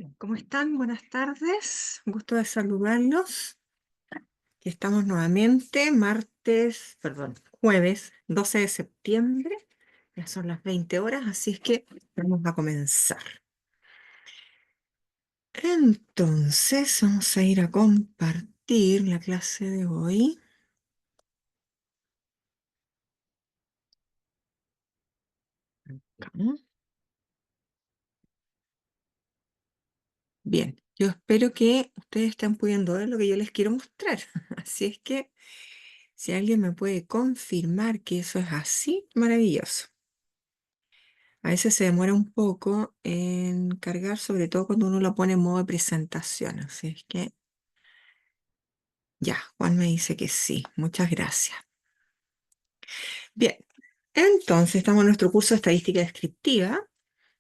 Bien, ¿cómo están? Buenas tardes. Gusto de saludarlos. Aquí estamos nuevamente, jueves 12 de septiembre. Ya son las 20 horas, así es que vamos a comenzar. Entonces, vamos a ir a compartir la clase de hoy. Acá. Bien, yo espero que ustedes estén pudiendo ver lo que yo les quiero mostrar. Así es que, si alguien me puede confirmar que eso es así, maravilloso. A veces se demora un poco en cargar, sobre todo cuando uno lo pone en modo de presentación. Así es que ya, Juan me dice que sí. Muchas gracias. Bien, entonces estamos en nuestro curso de estadística descriptiva.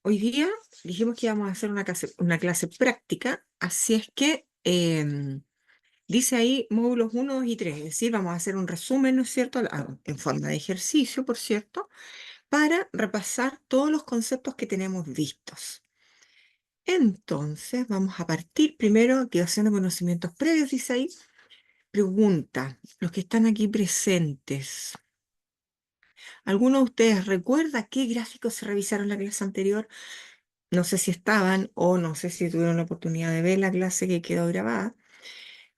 Hoy día dijimos que íbamos a hacer una clase práctica, así es que dice ahí módulos 1, 2 y 3. Es decir, vamos a hacer un resumen, ¿no es cierto? En forma de ejercicio, por cierto, para repasar todos los conceptos que tenemos vistos. Entonces, vamos a partir primero, activación de conocimientos previos, dice ahí. Pregunta, los que están aquí presentes, ¿alguno de ustedes recuerda qué gráficos se revisaron en la clase anterior? No sé si estaban o no sé si tuvieron la oportunidad de ver la clase que quedó grabada.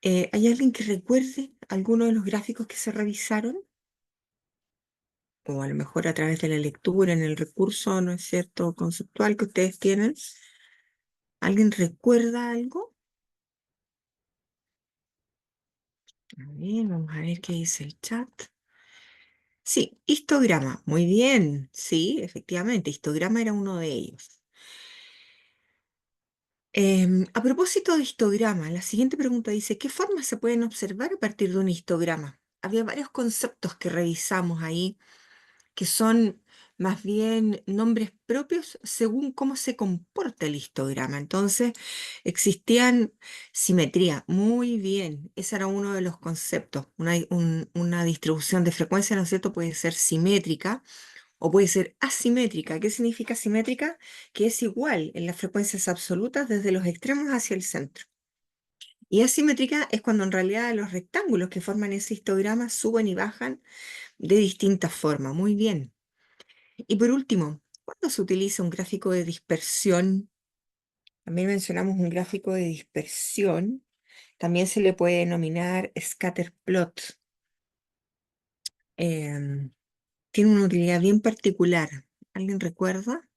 ¿Hay alguien que recuerde alguno de los gráficos que se revisaron? O a lo mejor a través de la lectura en el recurso, ¿no es cierto?, conceptual que ustedes tienen. ¿Alguien recuerda algo? A ver, vamos a ver qué dice el chat. Sí, histograma. Muy bien. Sí, efectivamente, histograma era uno de ellos. A propósito de histograma, la siguiente pregunta dice, ¿qué formas se pueden observar a partir de un histograma? Había varios conceptos que revisamos ahí que son más bien nombres propios según cómo se comporta el histograma. Entonces, existían simetría. Muy bien, ese era uno de los conceptos. Una distribución de frecuencia, ¿no es cierto?, puede ser simétrica o puede ser asimétrica. ¿Qué significa simétrica? Que es igual en las frecuencias absolutas desde los extremos hacia el centro. Y asimétrica es cuando en realidad los rectángulos que forman ese histograma suben y bajan de distintas formas. Muy bien. Y por último, ¿cuándo se utiliza un gráfico de dispersión? También mencionamos un gráfico de dispersión. También se le puede denominar scatter plot. Em, Tiene una utilidad bien particular. ¿Alguien recuerda?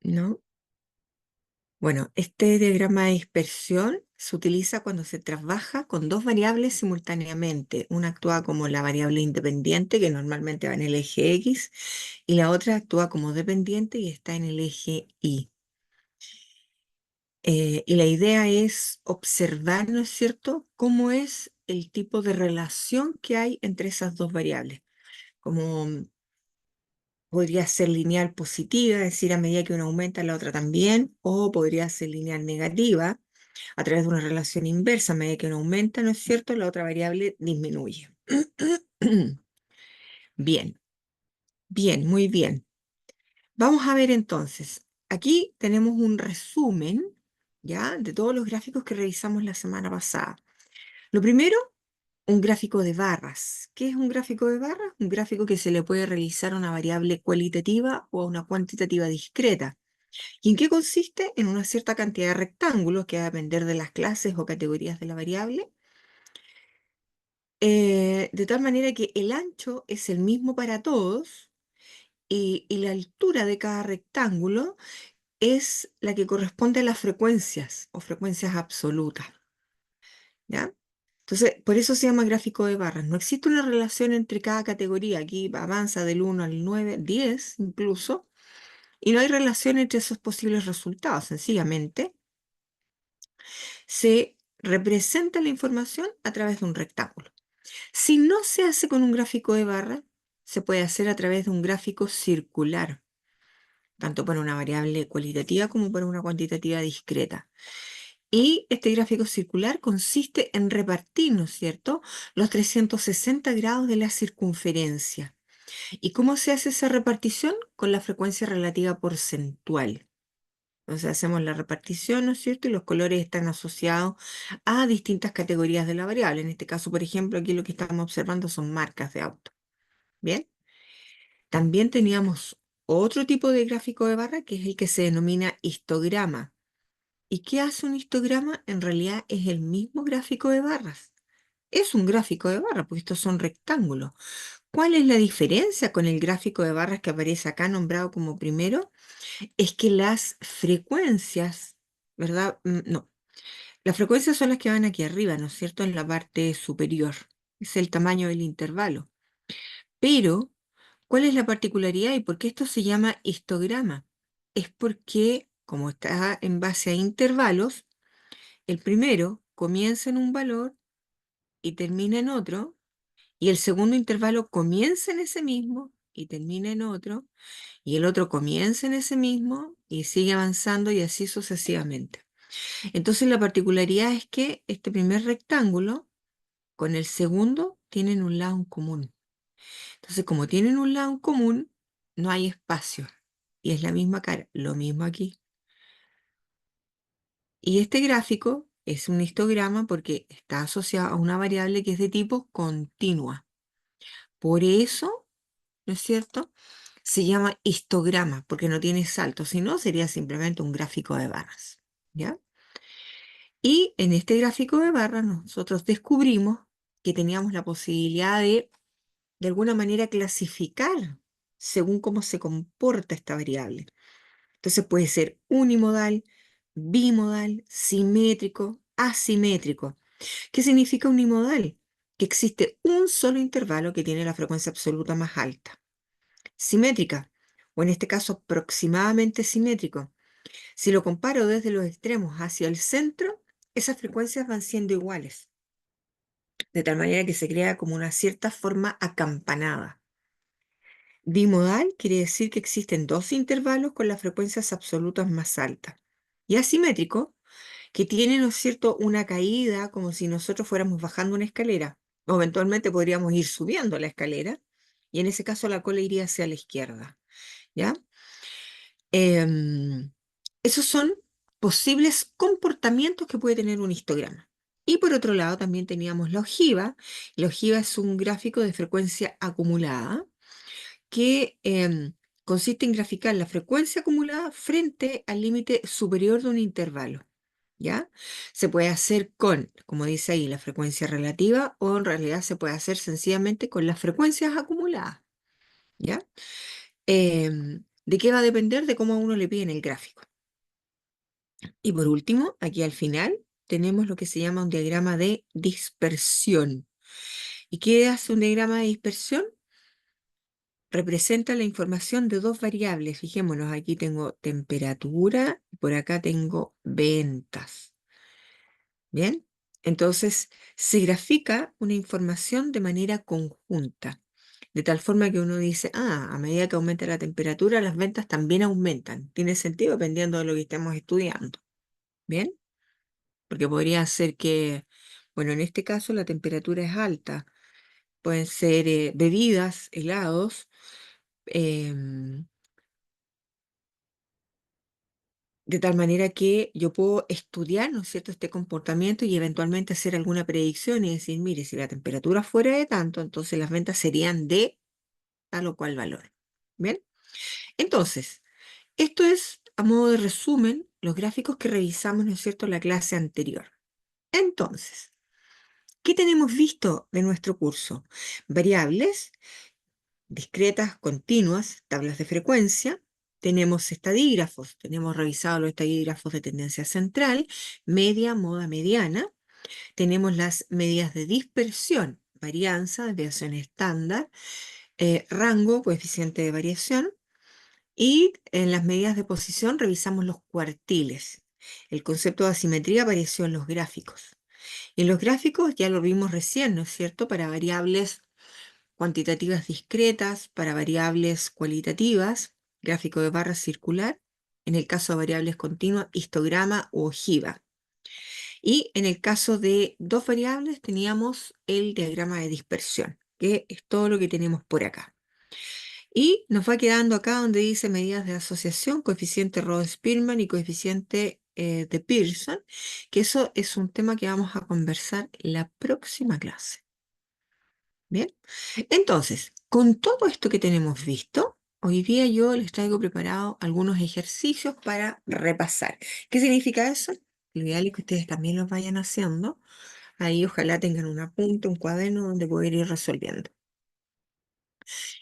¿No? Bueno, este diagrama de dispersión se utiliza cuando se trabaja con dos variables simultáneamente. Una actúa como la variable independiente, que normalmente va en el eje X, y la otra actúa como dependiente y está en el eje Y. Y la idea es observar, ¿no es cierto?, cómo es el tipo de relación que hay entre esas dos variables. Como podría ser lineal positiva, es decir, a medida que una aumenta, la otra también, o podría ser lineal negativa, a través de una relación inversa, a medida que una aumenta, ¿no es cierto?, la otra variable disminuye. Bien, bien, muy bien. Vamos a ver entonces. Aquí tenemos un resumen, ¿ya?, de todos los gráficos que revisamos la semana pasada. Lo primero, un gráfico de barras. ¿Qué es un gráfico de barras? Un gráfico que se le puede realizar a una variable cualitativa o a una cuantitativa discreta. ¿Y en qué consiste? En una cierta cantidad de rectángulos que va a depender de las clases o categorías de la variable, de tal manera que el ancho es el mismo para todos y la altura de cada rectángulo es la que corresponde a las frecuencias o frecuencias absolutas, ¿ya? Entonces, por eso se llama gráfico de barras. No existe una relación entre cada categoría. Aquí avanza del 1 al 9, 10 incluso, y no hay relación entre esos posibles resultados. Sencillamente, se representa la información a través de un rectángulo. Si no se hace con un gráfico de barras, se puede hacer a través de un gráfico circular, tanto para una variable cualitativa como para una cuantitativa discreta. Y este gráfico circular consiste en repartir, ¿no es cierto?, los 360 grados de la circunferencia. ¿Y cómo se hace esa repartición? Con la frecuencia relativa porcentual. Entonces hacemos la repartición, ¿no es cierto? Y los colores están asociados a distintas categorías de la variable. En este caso, por ejemplo, aquí lo que estamos observando son marcas de auto. Bien. También teníamos otro tipo de gráfico de barra que es el que se denomina histograma. ¿Y qué hace un histograma? En realidad es el mismo gráfico de barras. Es un gráfico de barras, porque estos son rectángulos. ¿Cuál es la diferencia con el gráfico de barras que aparece acá nombrado como primero? Es que las frecuencias, ¿verdad? No, las frecuencias son las que van aquí arriba, ¿no es cierto? En la parte superior. Es el tamaño del intervalo. Pero, ¿cuál es la particularidad y por qué esto se llama histograma? Es porque, como está en base a intervalos, el primero comienza en un valor y termina en otro, y el segundo intervalo comienza en ese mismo y termina en otro, y el otro comienza en ese mismo y sigue avanzando y así sucesivamente. Entonces la particularidad es que este primer rectángulo con el segundo tienen un lado en común. Entonces, como tienen un lado en común, no hay espacio. Y es la misma cara, lo mismo aquí. Y este gráfico es un histograma porque está asociado a una variable que es de tipo continua. Por eso, ¿no es cierto? Se llama histograma, porque no tiene saltos, si no sería simplemente un gráfico de barras. ¿Ya? Y en este gráfico de barras nosotros descubrimos que teníamos la posibilidad de alguna manera, clasificar según cómo se comporta esta variable. Entonces puede ser unimodal, bimodal, simétrico, asimétrico. ¿Qué significa unimodal? Que existe un solo intervalo que tiene la frecuencia absoluta más alta. Simétrica, o en este caso aproximadamente simétrico. Si lo comparo desde los extremos hacia el centro, esas frecuencias van siendo iguales, de tal manera que se crea como una cierta forma acampanada. Bimodal quiere decir que existen dos intervalos con las frecuencias absolutas más altas. Y asimétrico, que tiene, ¿no es cierto?, una caída como si nosotros fuéramos bajando una escalera. O eventualmente podríamos ir subiendo la escalera y en ese caso la cola iría hacia la izquierda. ¿Ya? Em, Esos son posibles comportamientos que puede tener un histograma. Y por otro lado también teníamos la ojiva. La ojiva es un gráfico de frecuencia acumulada que consiste en graficar la frecuencia acumulada frente al límite superior de un intervalo. ¿Ya? Se puede hacer con, como dice ahí, la frecuencia relativa o en realidad se puede hacer sencillamente con las frecuencias acumuladas. ¿Ya? ¿De qué va a depender? De cómo a uno le piden el gráfico. Y por último, aquí al final tenemos lo que se llama un diagrama de dispersión. ¿Y qué hace un diagrama de dispersión? Representa la información de dos variables. Fijémonos, aquí tengo temperatura y por acá tengo ventas. ¿Bien? Entonces, se grafica una información de manera conjunta, de tal forma que uno dice, a medida que aumenta la temperatura, las ventas también aumentan. Tiene sentido dependiendo de lo que estemos estudiando. ¿Bien? Porque podría ser que, bueno, en este caso la temperatura es alta. Pueden ser bebidas, helados, em, de tal manera que yo puedo estudiar, ¿no es cierto?, este comportamiento y eventualmente hacer alguna predicción y decir, mire, si la temperatura fuera de tanto, entonces las ventas serían de tal o cual valor. ¿Bien? Entonces, esto es, a modo de resumen, los gráficos que revisamos, ¿no es cierto?, en la clase anterior. Entonces, ¿qué tenemos visto de nuestro curso? Variables discretas, continuas, tablas de frecuencia. Tenemos estadígrafos, tenemos revisado los estadígrafos de tendencia central, media, moda, mediana. Tenemos las medidas de dispersión, varianza, desviación estándar, rango, coeficiente de variación. Y en las medidas de posición revisamos los cuartiles. El concepto de asimetría apareció en los gráficos. Y en los gráficos ya lo vimos recién, ¿no es cierto? Para variables cuantitativas discretas, para variables cualitativas, gráfico de barra circular, en el caso de variables continuas, histograma u ojiva. Y en el caso de dos variables teníamos el diagrama de dispersión, que es todo lo que tenemos por acá. Y nos va quedando acá donde dice medidas de asociación, coeficiente Rho-Spearman y coeficiente de Pearson, que eso es un tema que vamos a conversar la próxima clase. Bien, entonces, con todo esto que tenemos visto, hoy día yo les traigo preparado algunos ejercicios para repasar. ¿Qué significa eso? Lo ideal es que ustedes también los vayan haciendo. Ahí ojalá tengan un apunte, un cuaderno donde poder ir resolviendo.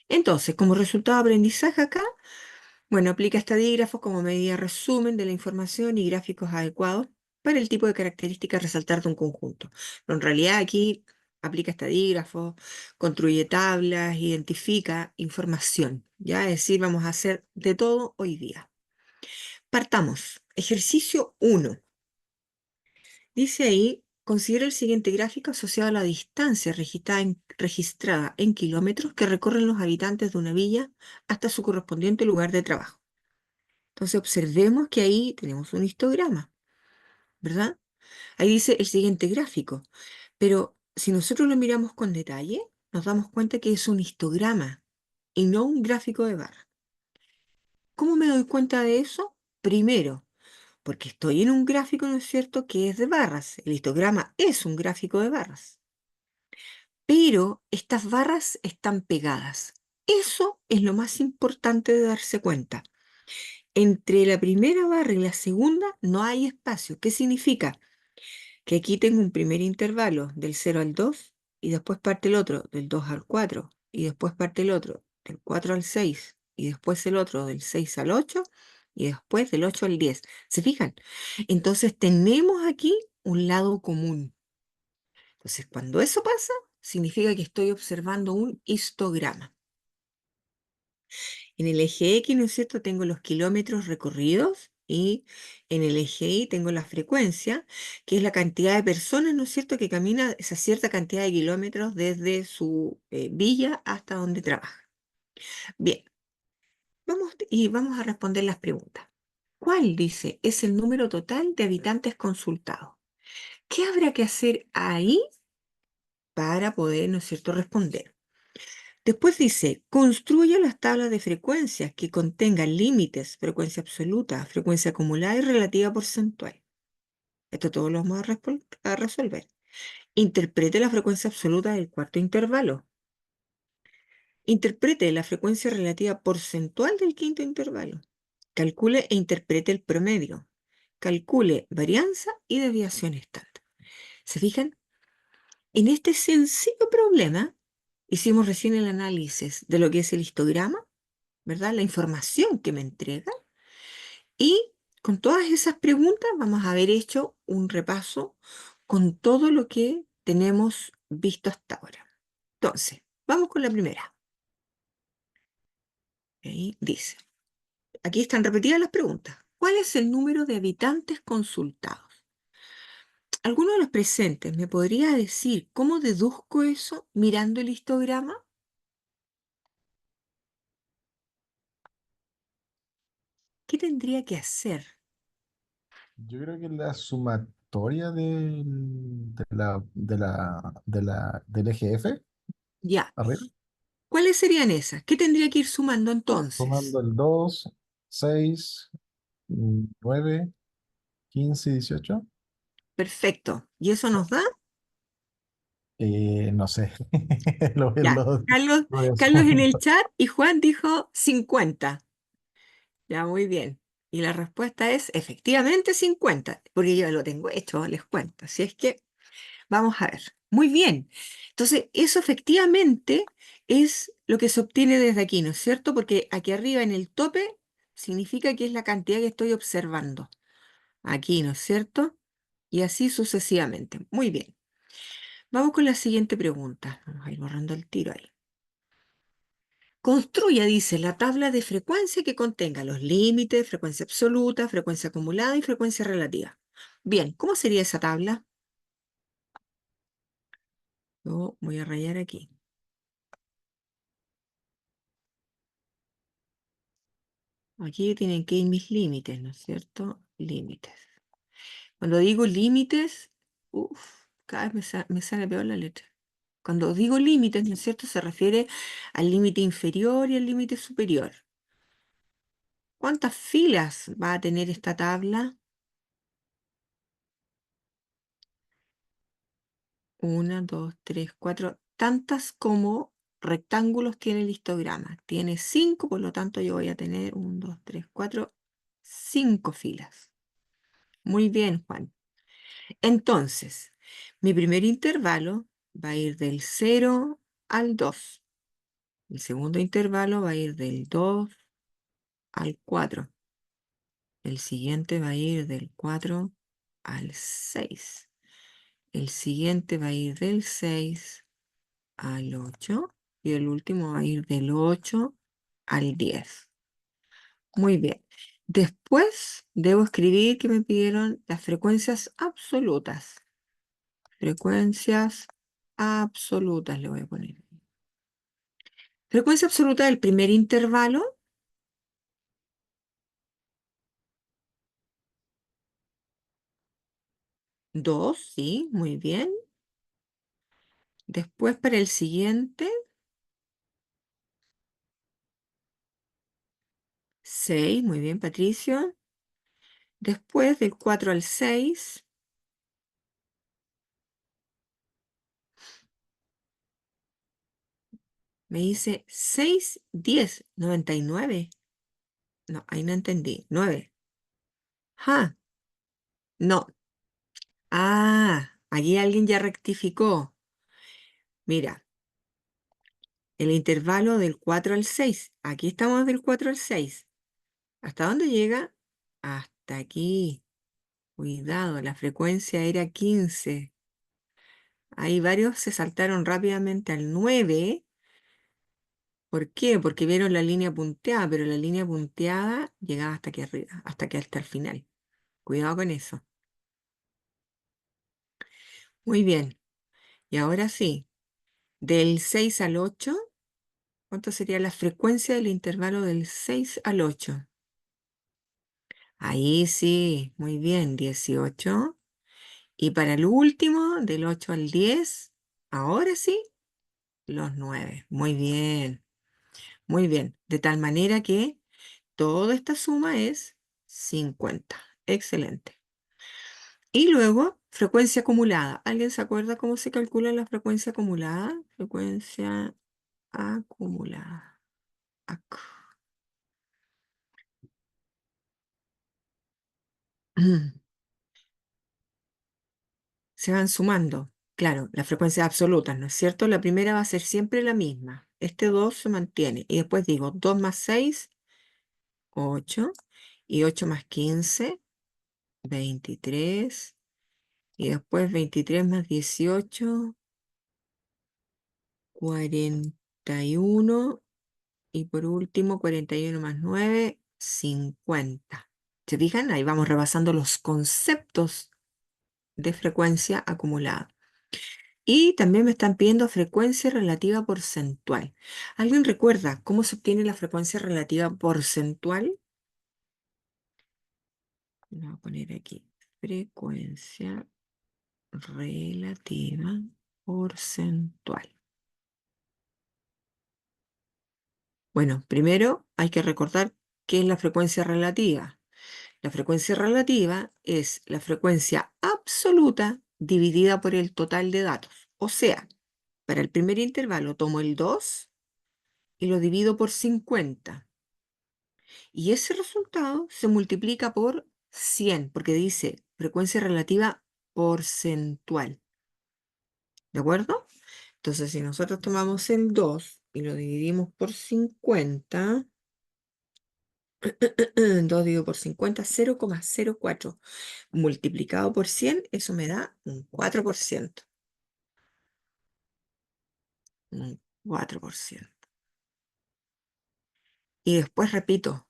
Entonces, como resultado de aprendizaje acá, bueno, aplica estadígrafos como medida de resumen de la información y gráficos adecuados para el tipo de características a resaltar de un conjunto. Pero en realidad aquí aplica estadígrafos, construye tablas, identifica información. Ya es decir, vamos a hacer de todo hoy día. Partamos. Ejercicio 1. Dice ahí, considera el siguiente gráfico asociado a la distancia registrada en kilómetros que recorren los habitantes de una villa hasta su correspondiente lugar de trabajo. Entonces observemos que ahí tenemos un histograma, ¿verdad? Ahí dice el siguiente gráfico, pero si nosotros lo miramos con detalle, nos damos cuenta que es un histograma y no un gráfico de barra. ¿Cómo me doy cuenta de eso? Primero, porque estoy en un gráfico, ¿no es cierto?, que es de barras. El histograma es un gráfico de barras, pero estas barras están pegadas. Eso es lo más importante de darse cuenta. Entre la primera barra y la segunda no hay espacio. ¿Qué significa? Que aquí tengo un primer intervalo del 0 al 2 y después parte el otro del 2 al 4 y después parte el otro del 4 al 6 y después el otro del 6 al 8 y después del 8 al 10. ¿Se fijan? Entonces tenemos aquí un lado común. Entonces cuando eso pasa, significa que estoy observando un histograma. En el eje X, ¿no es cierto?, tengo los kilómetros recorridos y en el eje Y tengo la frecuencia, que es la cantidad de personas, ¿no es cierto?, que camina esa cierta cantidad de kilómetros desde su villa hasta donde trabaja. Bien, vamos a responder las preguntas. ¿Cuál, dice, es el número total de habitantes consultados? ¿Qué habrá que hacer ahí para poder, ¿no es cierto?, responder? Después dice, construye las tablas de frecuencias que contengan límites, frecuencia absoluta, frecuencia acumulada y relativa porcentual. Esto todo lo vamos a resolver. Interprete la frecuencia absoluta del cuarto intervalo. Interprete la frecuencia relativa porcentual del quinto intervalo. Calcule e interprete el promedio. Calcule varianza y desviación estándar. ¿Se fijan? En este sencillo problema hicimos recién el análisis de lo que es el histograma, ¿verdad? La información que me entrega. Y con todas esas preguntas vamos a haber hecho un repaso con todo lo que tenemos visto hasta ahora. Entonces, vamos con la primera. Ahí dice, aquí están repetidas las preguntas. ¿Cuál es el número de habitantes consultados? ¿Alguno de los presentes me podría decir cómo deduzco eso mirando el histograma? ¿Qué tendría que hacer? Yo creo que la sumatoria del eje F Ya. arriba, ¿Cuáles serían esas? ¿Qué tendría que ir sumando entonces? sumando el 2, 6, 9, 15 y 18. Perfecto. ¿Y eso nos da? No sé, Ya. Carlos, lo voy a Carlos en el sumar. chat y Juan dijo 50. Ya, muy bien. Y la respuesta es efectivamente 50, porque yo lo tengo hecho, les cuento. Así es que vamos a ver. Muy bien. Entonces, eso efectivamente es lo que se obtiene desde aquí, ¿no es cierto? Porque aquí arriba en el tope significa que es la cantidad que estoy observando. Aquí, ¿no es cierto? Y así sucesivamente. Muy bien. Vamos con la siguiente pregunta. Vamos a ir borrando el tiro ahí. Construya, dice, la tabla de frecuencia que contenga los límites, frecuencia absoluta, frecuencia acumulada y frecuencia relativa. Bien, ¿cómo sería esa tabla? Yo voy a rayar aquí. Aquí tienen que ir mis límites, ¿no es cierto? Límites. Cuando digo límites, Uf, cada vez me sale peor la letra. Cuando digo límites, ¿no es cierto? Se refiere al límite inferior y al límite superior. ¿Cuántas filas va a tener esta tabla? Una, dos, tres, cuatro. Tantas como rectángulos tiene el histograma. Tiene cinco, por lo tanto yo voy a tener un, dos, tres, cuatro, cinco filas. Muy bien, Juan. Entonces, mi primer intervalo va a ir del 0 al 2. El segundo intervalo va a ir del 2 al 4. El siguiente va a ir del 4 al 6. El siguiente va a ir del 6 al 8. Y el último va a ir del 8 al 10. Muy bien. Después debo escribir que me pidieron las frecuencias absolutas. Frecuencias absolutas le voy a poner. Frecuencia absoluta del primer intervalo, 2, sí, muy bien. Después para el siguiente, 6, muy bien, Patricio. Después del 4 al 6, me dice 6, 10, 99. No, ahí no entendí. 9. Ah, no. Ah, allí alguien ya rectificó. Mira, el intervalo del 4 al 6. Aquí estamos del 4 al 6. ¿Hasta dónde llega? Hasta aquí. Cuidado, la frecuencia era 15. Ahí varios se saltaron rápidamente al 9. ¿Por qué? Porque vieron la línea punteada, pero la línea punteada llegaba hasta aquí arriba, hasta el final. Cuidado con eso. Muy bien. Y ahora sí, del 6 al 8, ¿cuánto sería la frecuencia del intervalo del 6 al 8? Ahí sí, muy bien, 18. Y para el último, del 8 al 10, ahora sí, los 9. Muy bien, muy bien. De tal manera que toda esta suma es 50. Excelente. Y luego, frecuencia acumulada. ¿Alguien se acuerda cómo se calcula la frecuencia acumulada? Frecuencia acumulada. Ac- Se van sumando. Claro, las frecuencias absolutas, ¿no es cierto? La primera va a ser siempre la misma. Este 2 se mantiene. Y después digo 2 más 6, 8. Y 8 más 15, 23. Y después 23 más 18, 41. Y por último, 41 más 9, 50. ¿Se fijan? Ahí vamos repasando los conceptos de frecuencia acumulada. Y también me están pidiendo frecuencia relativa porcentual. ¿Alguien recuerda cómo se obtiene la frecuencia relativa porcentual? Voy a poner aquí. Frecuencia relativa porcentual. Bueno, primero hay que recordar qué es la frecuencia relativa. La frecuencia relativa es la frecuencia absoluta dividida por el total de datos. O sea, para el primer intervalo tomo el 2 y lo divido por 50. Y ese resultado se multiplica por 100, porque dice frecuencia relativa porcentual. ¿De acuerdo? Entonces, si nosotros tomamos el 2 y lo dividimos por 50, 2 dividido por 50, 0,04. Multiplicado por 100, eso me da un 4%. Un 4%. Y después repito,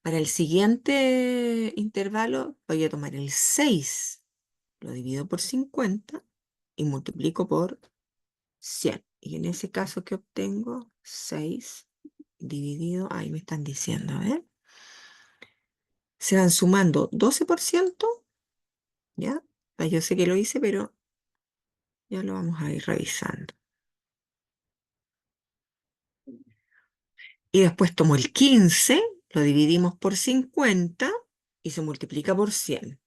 para el siguiente intervalo voy a tomar el 6, lo divido por 50 y multiplico por 100. Y en ese caso, ¿qué obtengo? 6 dividido, ahí me están diciendo, ¿eh? Se van sumando 12%, ¿ya? Yo sé que lo hice, pero ya lo vamos a ir revisando. Y después tomo el 15, lo dividimos por 50 y se multiplica por 100.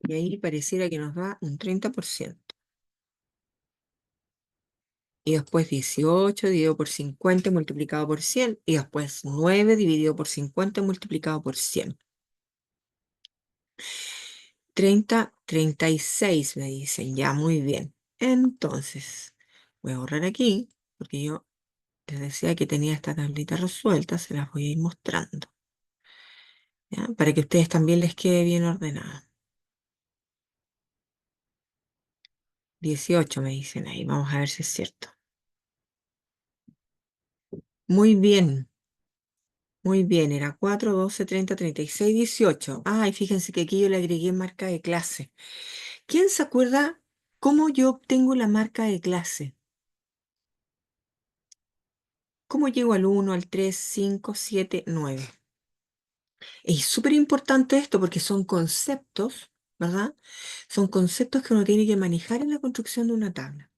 Y ahí pareciera que nos da un 30%. Y después 18 dividido por 50 multiplicado por 100. Y después 9 dividido por 50 multiplicado por 100. 36 me dicen. Ya, muy bien. Entonces, voy a borrar aquí, porque yo les decía que tenía esta tablita resuelta. Se las voy a ir mostrando, ¿ya? Para que a ustedes también les quede bien ordenada. 18 me dicen ahí. Vamos a ver si es cierto. Muy bien. Muy bien, era 4, 12, 30, 36, 18. Ay, fíjense que aquí yo le agregué marca de clase. ¿Quién se acuerda cómo yo obtengo la marca de clase? ¿Cómo llego al 1, al 3, 5, 7, 9? Es súper importante esto porque son conceptos, ¿verdad? Son conceptos que uno tiene que manejar en la construcción de una tabla.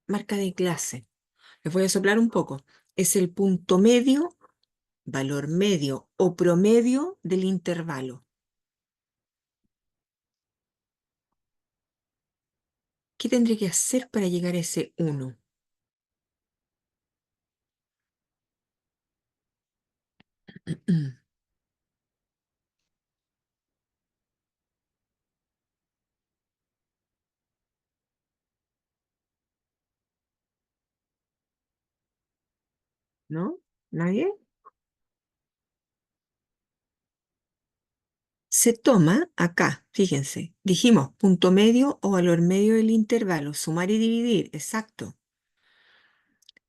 Marca de clase. Les voy a soplar un poco. Es el punto medio, valor medio o promedio del intervalo. ¿Qué tendré que hacer para llegar a ese 1? ¿No? ¿Nadie? Se toma acá, fíjense, dijimos punto medio o valor medio del intervalo, sumar y dividir, exacto.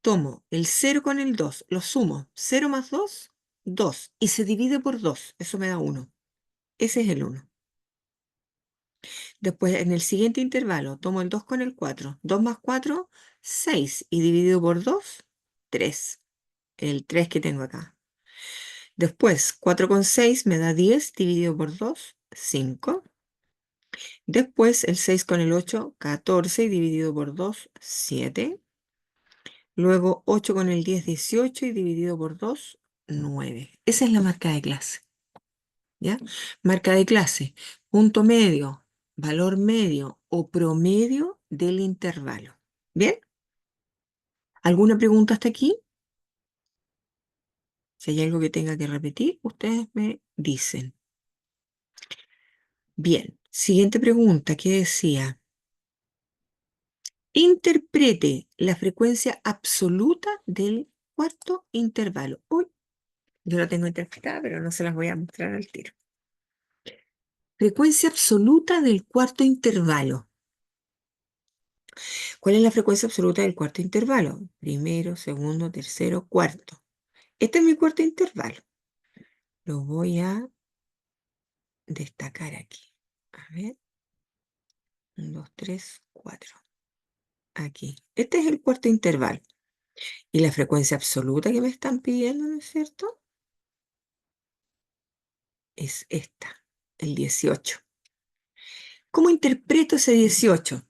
Tomo el 0 con el 2, lo sumo, 0 más 2, 2, y se divide por 2, eso me da 1. Ese es el 1. Después, en el siguiente intervalo, tomo el 2 con el 4, 2 más 4, 6, y dividido por 2, 3. El 3 que tengo acá. Después, 4 con 6 me da 10, dividido por 2, 5. Después, el 6 con el 8, 14, y dividido por 2, 7. Luego, 8 con el 10, 18, y dividido por 2, 9. Esa es la marca de clase, ¿ya? Marca de clase, punto medio, valor medio o promedio del intervalo. ¿Bien? ¿Alguna pregunta hasta aquí? Si hay algo que tenga que repetir, ustedes me dicen. Bien, siguiente pregunta, ¿qué decía? Interprete la frecuencia absoluta del cuarto intervalo. Uy, yo la tengo interpretada, pero no se las voy a mostrar al tiro. Frecuencia absoluta del cuarto intervalo. ¿Cuál es la frecuencia absoluta del cuarto intervalo? Primero, segundo, tercero, cuarto. Este es mi cuarto intervalo. Lo voy a destacar aquí. A ver. 1, 2, 3, 4. Aquí. Este es el cuarto intervalo. Y la frecuencia absoluta que me están pidiendo, ¿no es cierto? Es esta, el 18. ¿Cómo interpreto ese 18?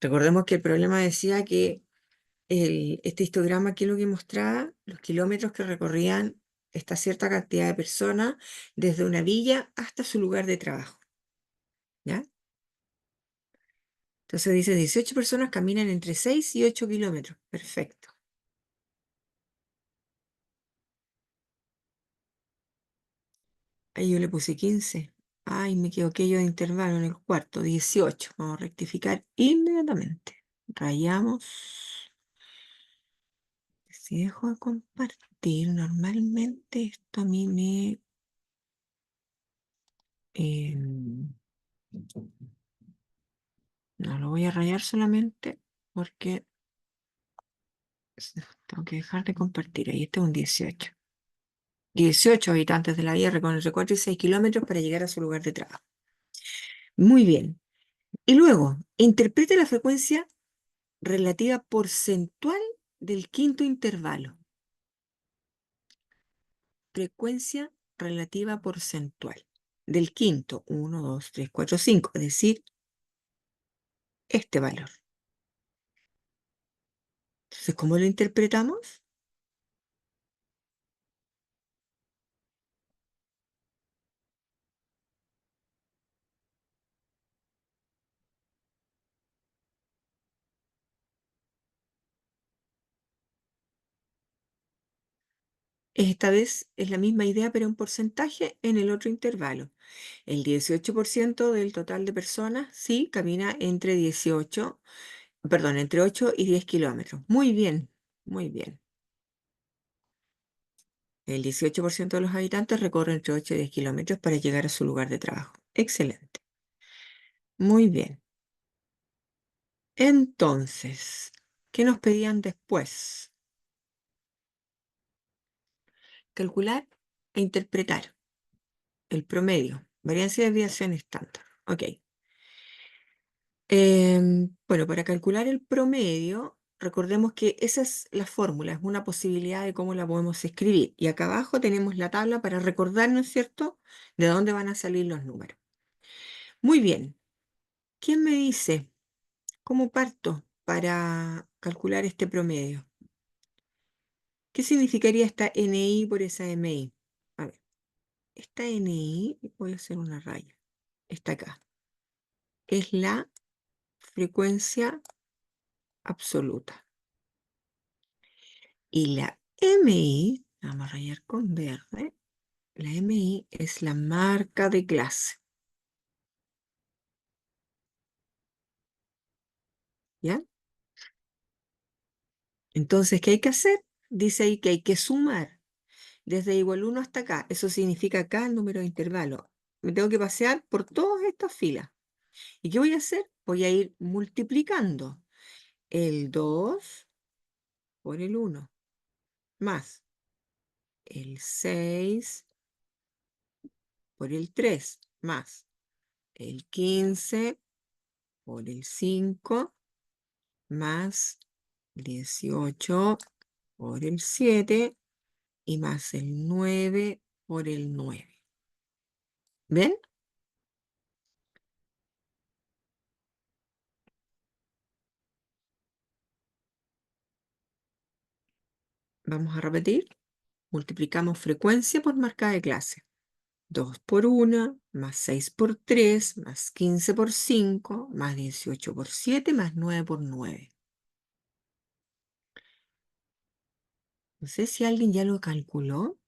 Recordemos que el problema decía que este histograma, ¿qué es lo que mostraba? Los kilómetros que recorrían esta cierta cantidad de personas desde una villa hasta su lugar de trabajo, ¿ya? Entonces dice 18 personas caminan entre 6 y 8 kilómetros. Perfecto. Ahí yo le puse 15. Ay, me equivoqué yo de intervalo en el cuarto. 18. Vamos a rectificar inmediatamente. Rayamos. Si dejo de compartir, normalmente esto a mí me... no lo voy a rayar solamente porque tengo que dejar de compartir. Ahí está un 18. 18 habitantes de la villa recorren entre 4 y 6 kilómetros para llegar a su lugar de trabajo. Muy bien. Y luego, interprete la frecuencia relativa porcentual del quinto intervalo. Frecuencia relativa porcentual del quinto, 1, 2, 3, 4, 5, es decir, este valor. Entonces, ¿cómo lo interpretamos? Esta vez es la misma idea, pero en porcentaje en el otro intervalo. El 18% del total de personas, sí, camina entre 18, perdón, entre 8 y 10 kilómetros. Muy bien, muy bien. El 18% de los habitantes recorre entre 8 y 10 kilómetros para llegar a su lugar de trabajo. Excelente. Muy bien. Entonces, ¿qué nos pedían después? Calcular e interpretar el promedio, varianza y desviación estándar. Ok. Bueno, para calcular el promedio, recordemos que esa es la fórmula, es una posibilidad de cómo la podemos escribir. Y acá abajo tenemos la tabla para recordarnos, ¿cierto?, de dónde van a salir los números. Muy bien. ¿Quién me dice cómo parto para calcular este promedio? ¿Qué significaría esta NI por esa MI? A ver, esta NI, voy a hacer una raya, está acá, es la frecuencia absoluta. Y la MI, vamos a rayar con verde, la MI es la marca de clase, ¿ya? Entonces, ¿qué hay que hacer? Dice ahí que hay que sumar desde igual 1 hasta acá. Eso significa acá el número de intervalo. Me tengo que pasear por todas estas filas. ¿Y qué voy a hacer? Voy a ir multiplicando el 2 por el 1, más el 6 por el 3, más el 15 por el 5, más 18 por el 7 y más el 9 por el 9. ¿Ven? Vamos a repetir. Multiplicamos frecuencia por marca de clase. 2 por 1, más 6 por 3, más 15 por 5, más 18 por 7, más 9 por 9. No sé si alguien ya lo calculó.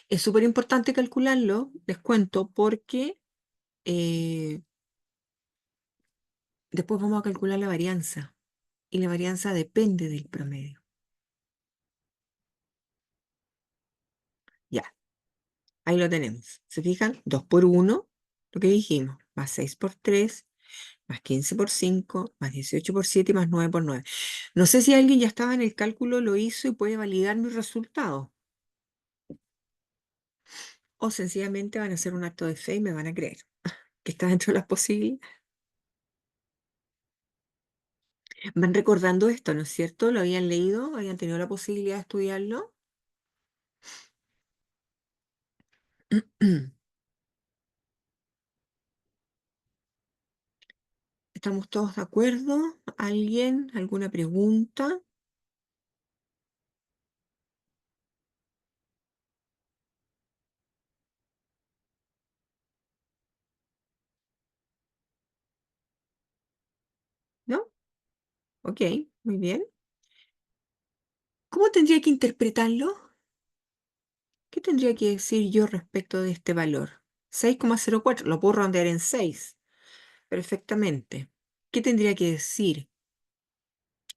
Es súper importante calcularlo, les cuento, porque eh, después vamos a calcular la varianza. Y la varianza depende del promedio. Ya, ahí lo tenemos. ¿Se fijan? 2 por 1, lo que dijimos, más 6 por 3, más 15 por 5, más 18 por 7 y más 9 por 9. No sé si alguien ya estaba en el cálculo, lo hizo y puede validar mis resultados. O sencillamente van a hacer un acto de fe y me van a creer que está dentro de las posibilidades. Van recordando esto, ¿no es cierto? ¿Lo habían leído? ¿Habían tenido la posibilidad de estudiarlo? ¿Estamos todos de acuerdo? ¿Alguien? ¿Alguna pregunta? ¿No? Ok, muy bien. ¿Cómo tendría que interpretarlo? ¿Qué tendría que decir yo respecto de este valor? 6,04, lo puedo redondear en 6 perfectamente. ¿Qué tendría que decir?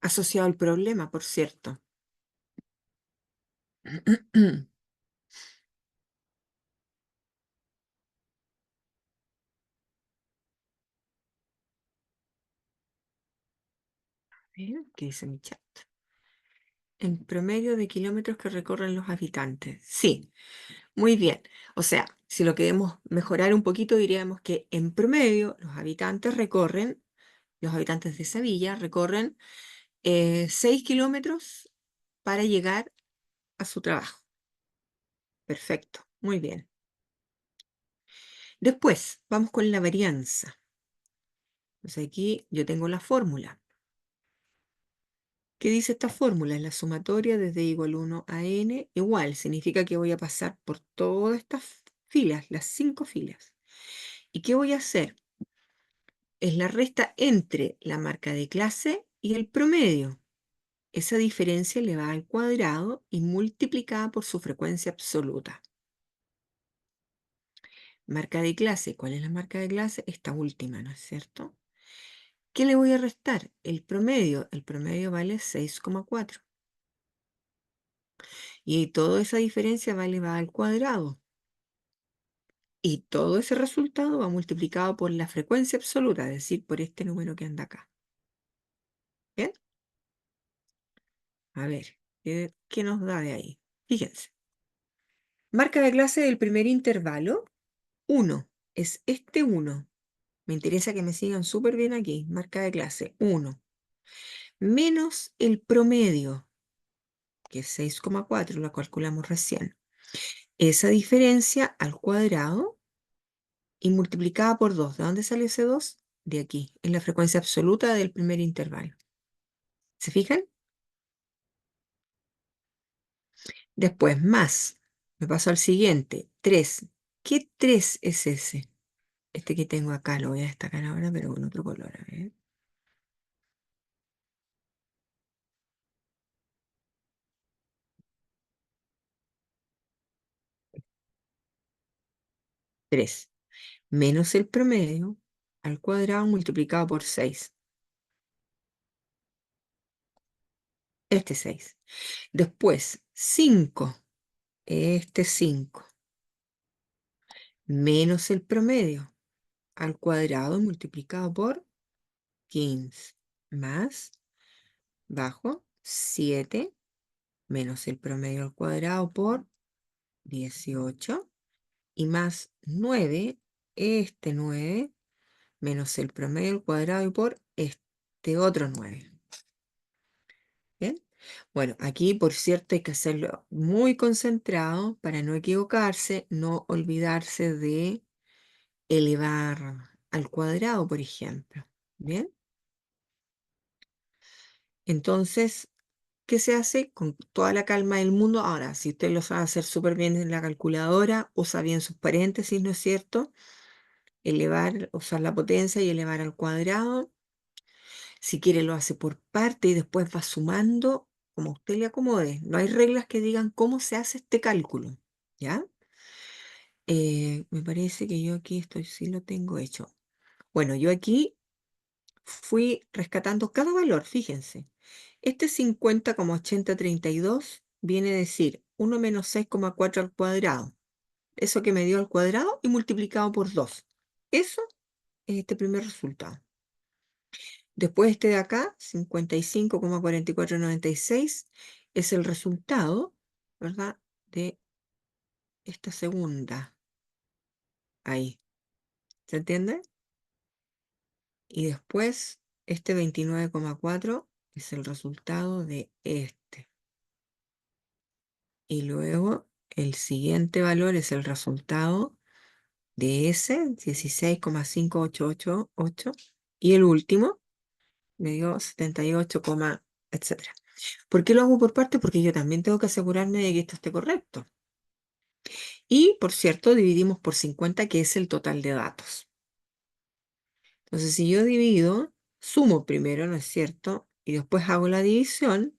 Asociado al problema, por cierto. A ver, ¿qué dice mi chat? En promedio de kilómetros que recorren los habitantes. Sí, muy bien. O sea, si lo queremos mejorar un poquito, diríamos que en promedio los habitantes de esa villa recorren 6 kilómetros para llegar a su trabajo. Perfecto, muy bien. Después, vamos con la varianza. Entonces aquí yo tengo la fórmula. ¿Qué dice esta fórmula? Es la sumatoria desde igual 1 a n igual. Significa que voy a pasar por todas estas filas, las 5 filas. ¿Y qué voy a hacer? Es la resta entre la marca de clase y el promedio. Esa diferencia le va al cuadrado y multiplicada por su frecuencia absoluta. Marca de clase. ¿Cuál es la marca de clase? Esta última, ¿no es cierto? ¿Qué le voy a restar? El promedio. El promedio vale 6,4. Y toda esa diferencia va elevada al cuadrado. Y todo ese resultado va multiplicado por la frecuencia absoluta, es decir, por este número que anda acá. ¿Bien? A ver, ¿qué nos da de ahí? Fíjense. Marca de clase del primer intervalo, 1. Es este 1. Me interesa que me sigan súper bien aquí. Marca de clase, 1. Menos el promedio, que es 6,4, lo calculamos recién. Esa diferencia al cuadrado y multiplicada por 2. ¿De dónde sale ese 2? De aquí, en la frecuencia absoluta del primer intervalo. ¿Se fijan? Después, más. Me paso al siguiente, 3. ¿Qué 3 es ese? Este que tengo acá lo voy a destacar ahora, pero con otro color. A ver. 3 menos el promedio al cuadrado multiplicado por 6. Este 6. Después, 5. Este 5 menos el promedio al cuadrado multiplicado por 15 más bajo 7 menos el promedio al cuadrado por 18 y más 9, este 9 menos el promedio al cuadrado y por este otro 9. ¿Bien? Bueno, aquí por cierto hay que hacerlo muy concentrado para no equivocarse, no olvidarse de elevar al cuadrado, por ejemplo. ¿Bien? Entonces, ¿qué se hace? Con toda la calma del mundo. Ahora, si usted lo sabe hacer súper bien en la calculadora, usa bien sus paréntesis, ¿no es cierto? Elevar, usar la potencia y elevar al cuadrado. Si quiere, lo hace por parte y después va sumando como a usted le acomode. No hay reglas que digan cómo se hace este cálculo. ¿Ya? Me parece que yo aquí estoy, sí lo tengo hecho. Bueno, yo aquí fui rescatando cada valor, fíjense. Este 50,8032 viene a decir 1 menos 6,4 al cuadrado. Eso que me dio al cuadrado y multiplicado por 2. Eso es este primer resultado. Después este de acá, 55,4496, es el resultado, ¿verdad? De esta segunda. Ahí. ¿Se entiende? Y después este 29,4 es el resultado de este. Y luego el siguiente valor es el resultado de ese, 16,5888. Y el último me dio 78, etcétera. ¿Por qué lo hago por parte? Porque yo también tengo que asegurarme de que esto esté correcto. Y, por cierto, dividimos por 50, que es el total de datos. Entonces, si yo divido, sumo primero, ¿no es cierto? Y después hago la división,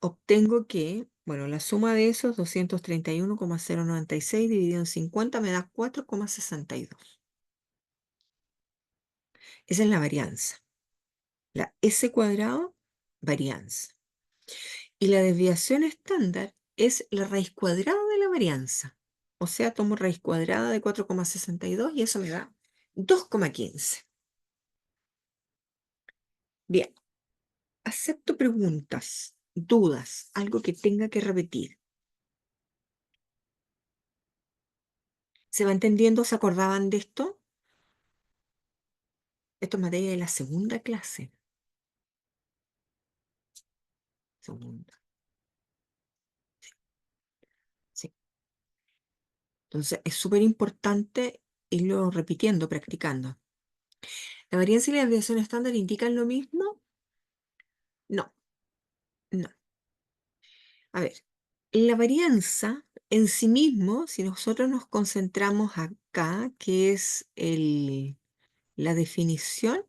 obtengo que, bueno, la suma de esos 231,096 dividido en 50 me da 4,62. Esa es la varianza. La S cuadrado, varianza. Y la desviación estándar es la raíz cuadrada de la varianza. O sea, tomo raíz cuadrada de 4,62 y eso me da 2,15. Bien, acepto preguntas, dudas, algo que tenga que repetir. ¿Se va entendiendo? ¿Se acordaban de esto? Esto es materia de la segunda clase. segunda. Sí. Entonces, es súper importante irlo repitiendo, practicando. ¿La varianza y la desviación estándar indican lo mismo? No, no. A ver, la varianza en sí mismo, si nosotros nos concentramos acá, que es la definición,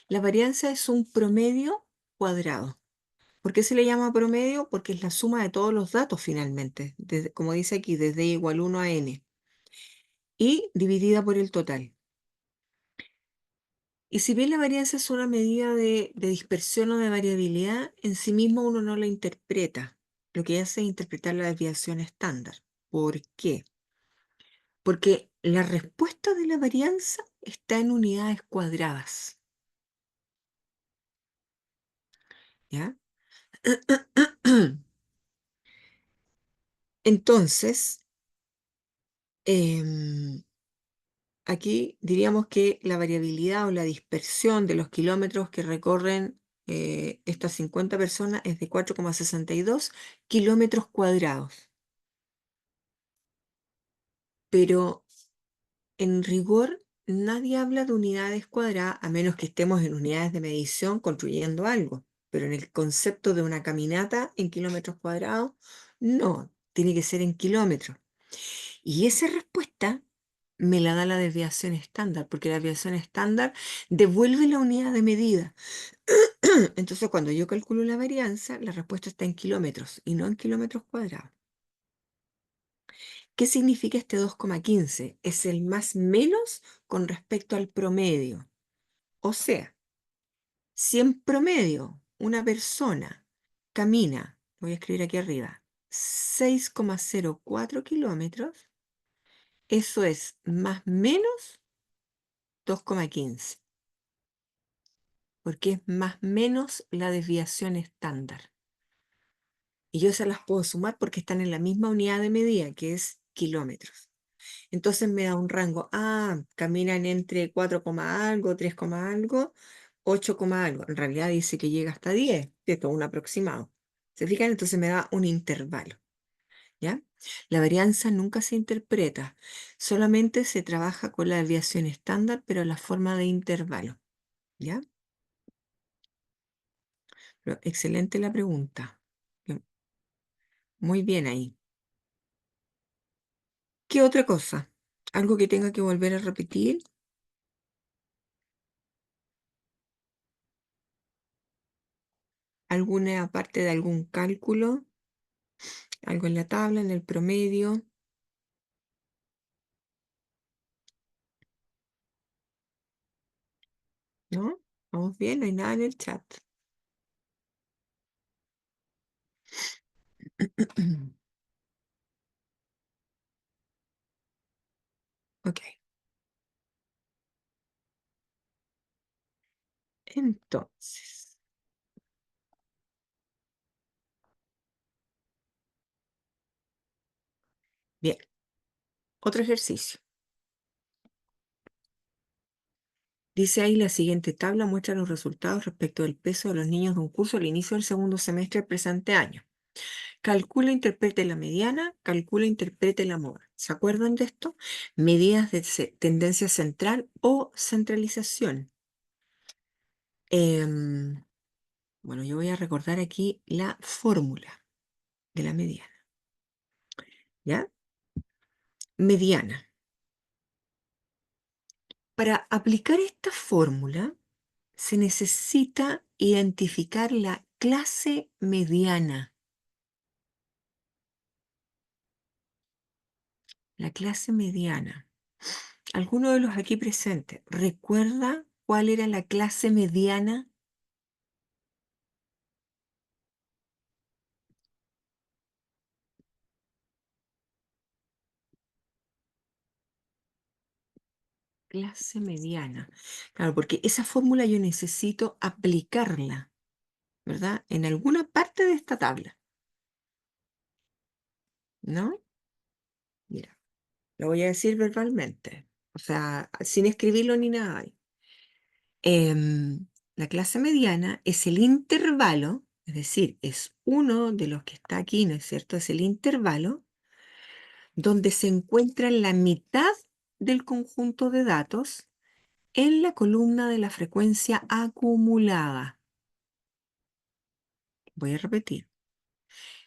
la varianza es un promedio cuadrado. ¿Por qué se le llama promedio? Porque es la suma de todos los datos finalmente, como dice aquí, desde igual 1 a n, y dividida por el total. Y si bien la varianza es una medida de dispersión o de variabilidad, en sí mismo uno no la interpreta. Lo que hace es interpretar la desviación estándar. ¿Por qué? Porque la respuesta de la varianza está en unidades cuadradas. ¿Ya? Entonces, em, aquí diríamos que la variabilidad o la dispersión de los kilómetros que recorren estas 50 personas es de 4,62 kilómetros cuadrados. Pero en rigor, nadie habla de unidades cuadradas a menos que estemos en unidades de medición construyendo algo. Pero en el concepto de una caminata en kilómetros cuadrados, no, tiene que ser en kilómetros. Y esa respuesta me la da la desviación estándar, porque la desviación estándar devuelve la unidad de medida. Entonces, cuando yo calculo la varianza, la respuesta está en kilómetros y no en kilómetros cuadrados. ¿Qué significa este 2,15? Es el más menos con respecto al promedio. O sea, si en promedio una persona camina, voy a escribir aquí arriba, 6,04 kilómetros, eso es más menos 2,15, porque es más menos la desviación estándar. Y yo se las puedo sumar porque están en la misma unidad de medida, que es kilómetros. Entonces me da un rango, caminan entre 4, algo, 3, algo, 8, algo. En realidad dice que llega hasta 10, esto es un aproximado. ¿Se fijan? Entonces me da un intervalo, ¿ya? La varianza nunca se interpreta, solamente se trabaja con la desviación estándar, pero en la forma de intervalo, ¿ya? Pero excelente la pregunta. Bien, muy bien ahí. ¿Qué otra cosa? ¿Algo que tenga que volver a repetir? ¿Alguna parte de algún cálculo? ¿Algo en la tabla, en el promedio? ¿No? ¿Vamos bien? No hay nada en el chat. Ok. Entonces, bien. Otro ejercicio. Dice ahí la siguiente tabla muestra los resultados respecto del peso de los niños de un curso al inicio del segundo semestre del presente año. Calcula, interprete la mediana, calcula, interprete la moda. ¿Se acuerdan de esto? Medidas de tendencia central o centralización. Em, bueno, yo voy a recordar aquí la fórmula de la mediana. ¿Ya? Mediana. Para aplicar esta fórmula se necesita identificar la clase mediana. La clase mediana. ¿Alguno de los aquí presentes recuerda cuál era la clase mediana? Clase mediana. Claro, porque esa fórmula yo necesito aplicarla, ¿verdad? En alguna parte de esta tabla, ¿no? Mira, lo voy a decir verbalmente, o sea, sin escribirlo ni nada. La clase mediana es el intervalo Es decir, es uno de los que está aquí, ¿no es cierto? Es el intervalo donde se encuentra la mitad del conjunto de datos en la columna de la frecuencia acumulada. Voy a repetir.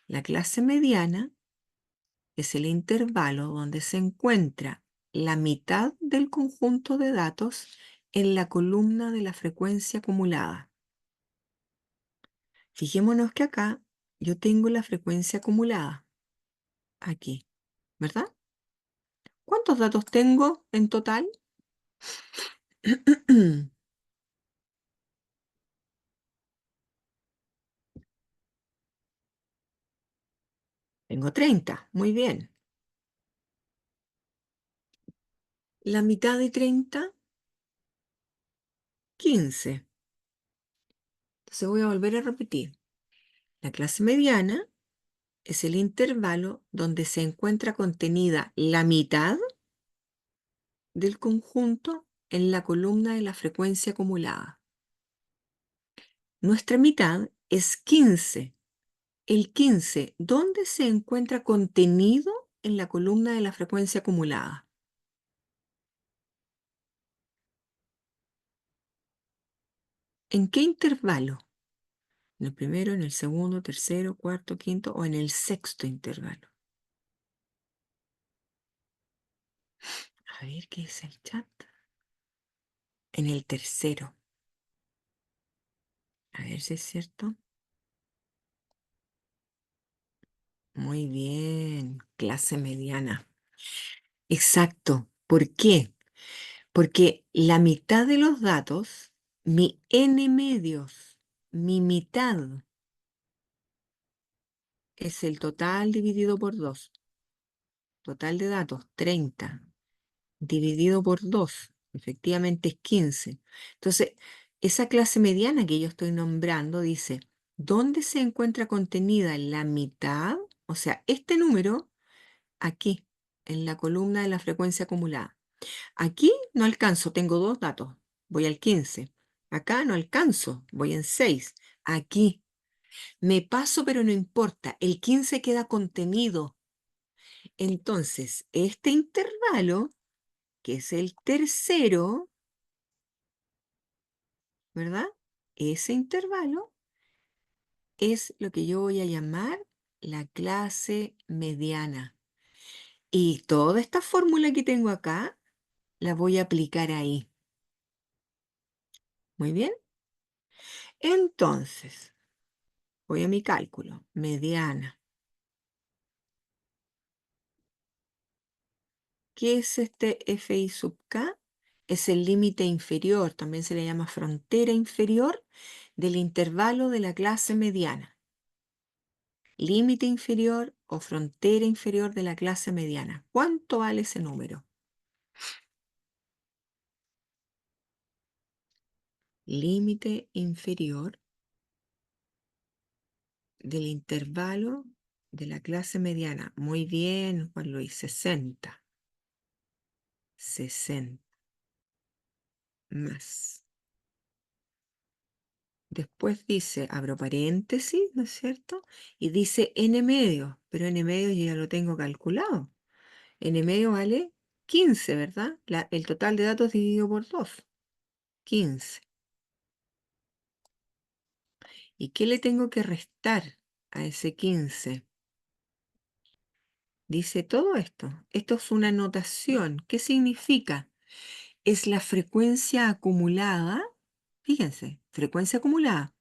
La clase mediana es el intervalo donde se encuentra la mitad del conjunto de datos en la columna de la frecuencia acumulada. Fijémonos que acá yo tengo la frecuencia acumulada, aquí, ¿verdad? ¿Cuántos datos tengo en total? Tengo 30, muy bien. La mitad de 30, 15. Entonces voy a volver a repetir. La clase mediana es el intervalo donde se encuentra contenida la mitad del conjunto en la columna de la frecuencia acumulada. Nuestra mitad es 15. El 15, ¿dónde se encuentra contenido en la columna de la frecuencia acumulada? ¿En qué intervalo? ¿En el primero, en el segundo, tercero, cuarto, quinto o en el sexto intervalo? A ver qué es el chat. En el tercero. A ver si es cierto. Muy bien, clase mediana. Exacto. ¿Por qué? Porque la mitad de los datos, mi n medios, mi mitad, es el total dividido por 2. Total de datos, 30. Dividido por 2, efectivamente es 15. Entonces, esa clase mediana que yo estoy nombrando dice, ¿dónde se encuentra contenida la mitad? O sea, este número aquí, en la columna de la frecuencia acumulada. Aquí no alcanzo, tengo dos datos, voy al 15. Acá no alcanzo, voy en 6. Aquí me paso, pero no importa, el 15 queda contenido. Entonces, este intervalo, que es el tercero, ¿verdad? Ese intervalo es lo que yo voy a llamar la clase mediana. Y toda esta fórmula que tengo acá, la voy a aplicar ahí. Muy bien. Entonces, voy a mi cálculo. Mediana. ¿Qué es este FI sub K? Es el límite inferior, también se le llama frontera inferior del intervalo de la clase mediana. Límite inferior o frontera inferior de la clase mediana. ¿Cuánto vale ese número? Límite inferior del intervalo de la clase mediana. Muy bien, Juan Luis, 60. 60 más. Después dice, abro paréntesis, ¿no es cierto? Y dice n medio, pero n medio yo ya lo tengo calculado. N medio vale 15, ¿verdad? El total de datos dividido por 2, 15. ¿Y qué le tengo que restar a ese 15? Dice todo esto. Esto es una notación. ¿Qué significa? Es la frecuencia acumulada, fíjense, frecuencia acumulada,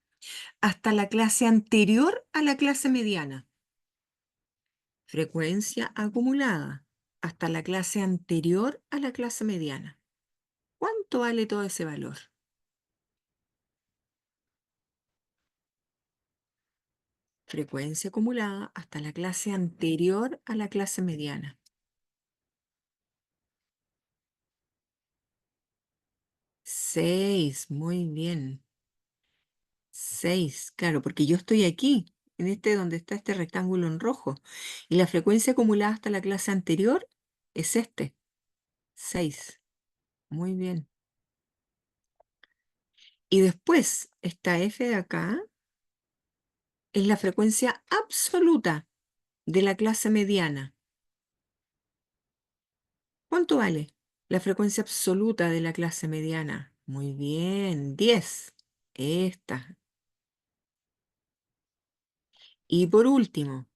hasta la clase anterior a la clase mediana. Frecuencia acumulada hasta la clase anterior a la clase mediana. ¿Cuánto vale todo ese valor? Frecuencia acumulada hasta la clase anterior a la clase mediana. 6, muy bien. 6, claro, porque yo estoy aquí, en este donde está este rectángulo en rojo. Y la frecuencia acumulada hasta la clase anterior es este, 6. Muy bien. Y después esta f de acá es la frecuencia absoluta de la clase mediana. ¿Cuánto vale la frecuencia absoluta de la clase mediana? Muy bien, 10. Esta. Y por último,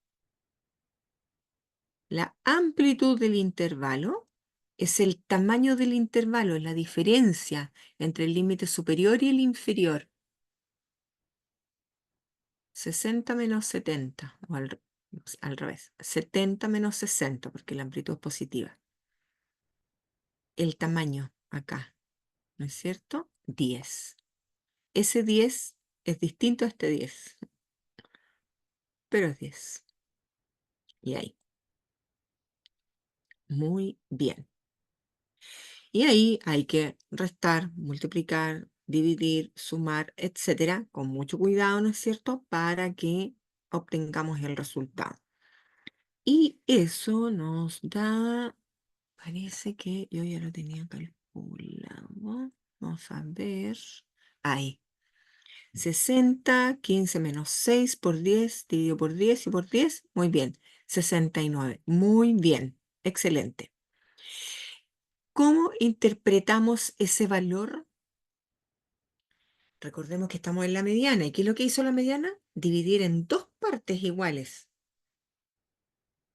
la amplitud del intervalo es el tamaño del intervalo, es la diferencia entre el límite superior y el inferior. 60 menos 70, o al revés, 70 menos 60, porque la amplitud es positiva. El tamaño acá, ¿no es cierto? 10. Ese 10 es distinto a este 10, pero es 10. Y ahí, muy bien. Y ahí hay que restar, multiplicar, dividir, sumar, etcétera, con mucho cuidado, ¿no es cierto?, para que obtengamos el resultado. Y eso nos da, parece que yo ya lo tenía calculado. Vamos a ver. Ahí. 60, 15 menos 6 por 10, dividido por 10 y por 10. Muy bien. 69. Muy bien. Excelente. ¿Cómo interpretamos ese valor? Recordemos que estamos en la mediana. ¿Y qué es lo que hizo la mediana? Dividir en dos partes iguales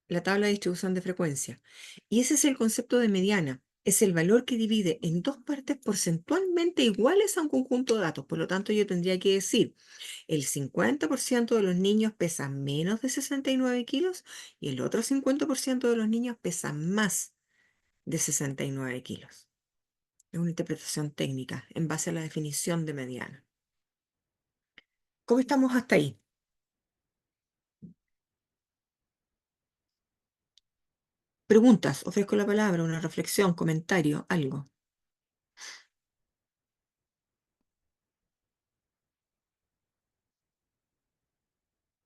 la tabla de distribución de frecuencia. Y ese es el concepto de mediana. Es el valor que divide en dos partes porcentualmente iguales a un conjunto de datos. Por lo tanto, yo tendría que decir, el 50% de los niños pesan menos de 69 kilos y el otro 50% de los niños pesan más de 69 kilos. Es una interpretación técnica en base a la definición de mediana. ¿Cómo estamos hasta ahí? Preguntas, ofrezco la palabra, una reflexión, comentario, algo,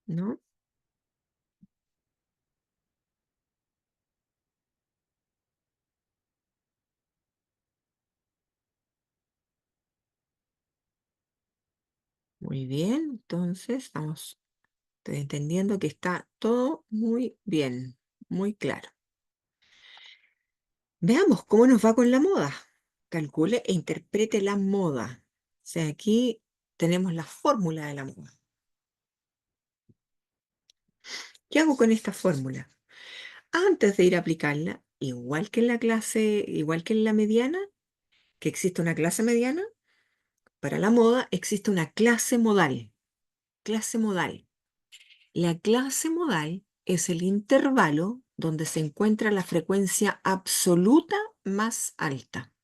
¿no? Muy bien, entonces estoy entendiendo que está todo muy bien, muy claro. Veamos cómo nos va con la moda. Calcule e interprete la moda. O sea, aquí tenemos la fórmula de la moda. ¿Qué hago con esta fórmula? Antes de ir a aplicarla, igual que en la clase, igual que en la mediana, que existe una clase mediana, para la moda existe una clase modal. Clase modal. La clase modal es el intervalo donde se encuentra la frecuencia absoluta más alta.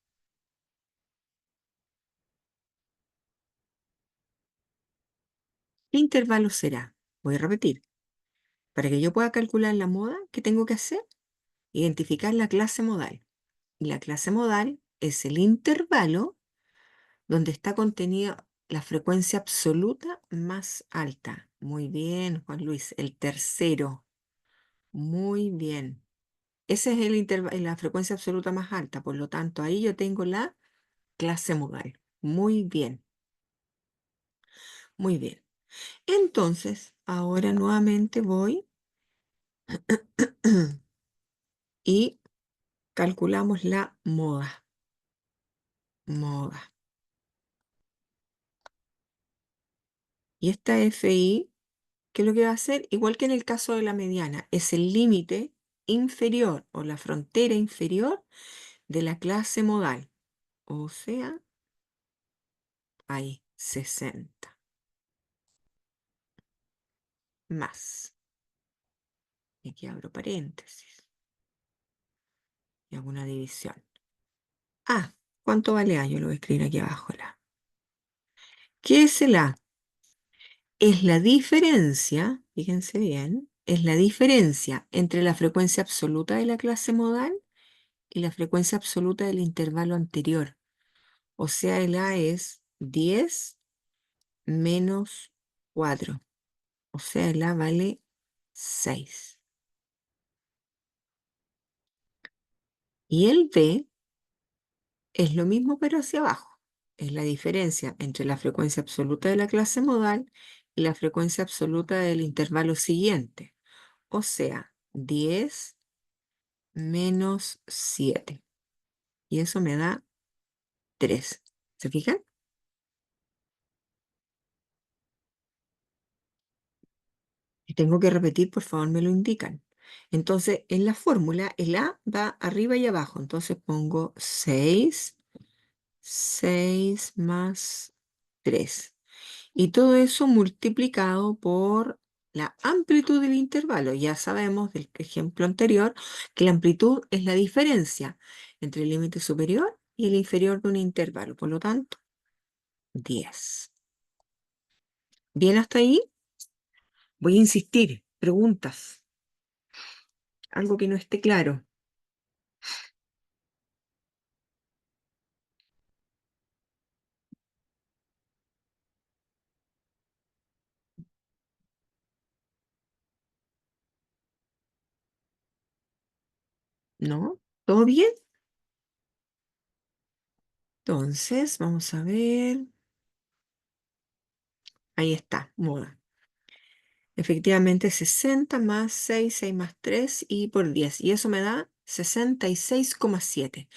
¿Qué intervalo será? Voy a repetir. Para que yo pueda calcular la moda, ¿qué tengo que hacer? Identificar la clase modal. Y la clase modal es el intervalo donde está contenida la frecuencia absoluta más alta. Muy bien, Juan Luis. El tercero. Muy bien. Ese es la frecuencia absoluta más alta. Por lo tanto, ahí yo tengo la clase modal. Muy bien. Muy bien. Entonces, ahora nuevamente voy y calculamos la moda. Moda. Y esta FI, ¿qué es lo que va a hacer? Igual que en el caso de la mediana, es el límite inferior o la frontera inferior de la clase modal. O sea, hay 60 más. Y aquí abro paréntesis y hago una división. Ah, ¿cuánto vale A? Yo lo voy a escribir aquí abajo. ¿Qué es el A? Es la diferencia, fíjense bien, es la diferencia entre la frecuencia absoluta de la clase modal y la frecuencia absoluta del intervalo anterior. O sea, el A es 10 menos 4. O sea, el A vale 6. Y el B es lo mismo, pero hacia abajo. Es la diferencia entre la frecuencia absoluta de la clase modal y la frecuencia absoluta del intervalo siguiente. O sea, 10 menos 7. Y eso me da 3. ¿Se fijan? Y tengo que repetir, por favor, me lo indican. Entonces, en la fórmula, el A va arriba y abajo. Entonces pongo 6 más 3. Y todo eso multiplicado por la amplitud del intervalo. Ya sabemos del ejemplo anterior que la amplitud es la diferencia entre el límite superior y el inferior de un intervalo. Por lo tanto, 10. Bien hasta ahí. Voy a insistir. Preguntas. Algo que no esté claro. ¿No? ¿Todo bien? Entonces, vamos a ver. Ahí está. Moda. Efectivamente, 60 más 6, 6 más 3 y por 10. Y eso me da 66,7.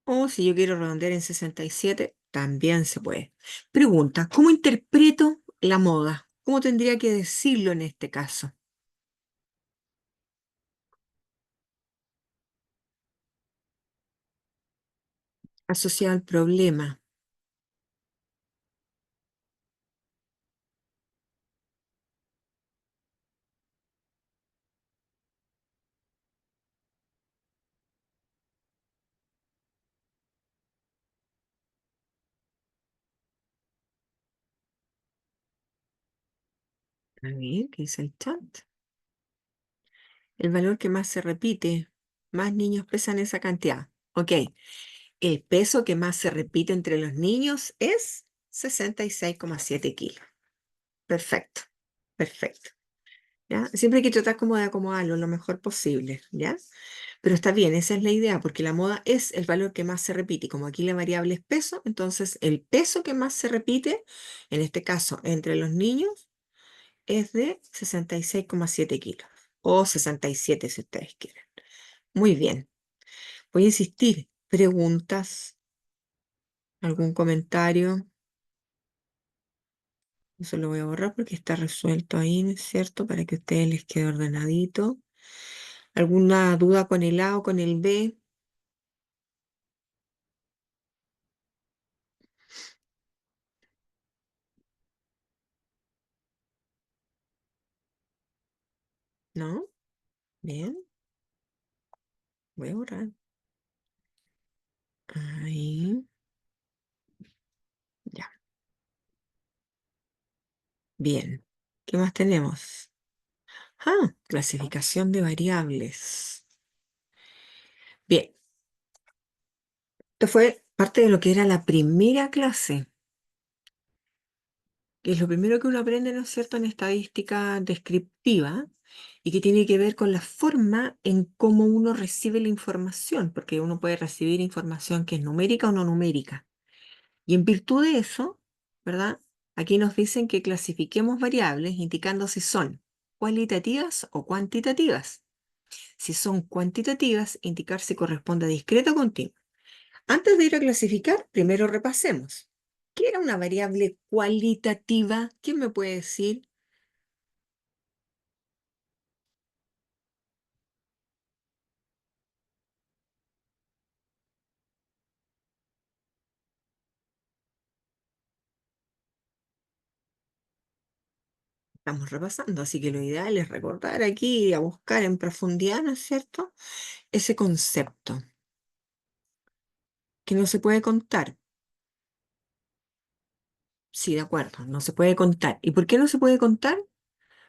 O si yo quiero redondear en 67, también se puede. Pregunta, ¿cómo interpreto la moda? ¿Cómo tendría que decirlo en este caso? Asociado al problema. A ver, ¿qué dice el chat? El valor que más se repite, más niños pesan esa cantidad. Ok, el peso que más se repite entre los niños es 66,7 kilos. Perfecto, perfecto. ¿Ya? Siempre hay que tratar como de acomodarlo lo mejor posible, ¿ya? Pero está bien, esa es la idea, porque la moda es el valor que más se repite. Y como aquí la variable es peso, entonces el peso que más se repite, en este caso entre los niños, es de 66,7 kilos. O 67 si ustedes quieren. Muy bien. Voy a insistir. ¿Preguntas? ¿Algún comentario? Eso lo voy a borrar porque está resuelto ahí, ¿no es cierto? Para que a ustedes les quede ordenadito. ¿Alguna duda con el A o con el B? ¿No? Bien. Voy a borrar. Ahí. Ya. Bien. ¿Qué más tenemos? Ah, clasificación de variables. Bien. Esto fue parte de lo que era la primera clase, que es lo primero que uno aprende, ¿no es cierto?, en estadística descriptiva y que tiene que ver con la forma en cómo uno recibe la información, porque uno puede recibir información que es numérica o no numérica. Y en virtud de eso, ¿verdad? Aquí nos dicen que clasifiquemos variables indicando si son cualitativas o cuantitativas. Si son cuantitativas, indicar si corresponde a discreto o continuo. Antes de ir a clasificar, primero repasemos. ¿Qué era una variable cualitativa? ¿Quién me puede decir? Estamos repasando, así que lo ideal es recordar aquí y a buscar en profundidad, ¿no es cierto? Ese concepto que no se puede contar. Sí, de acuerdo, no se puede contar. ¿Y por qué no se puede contar?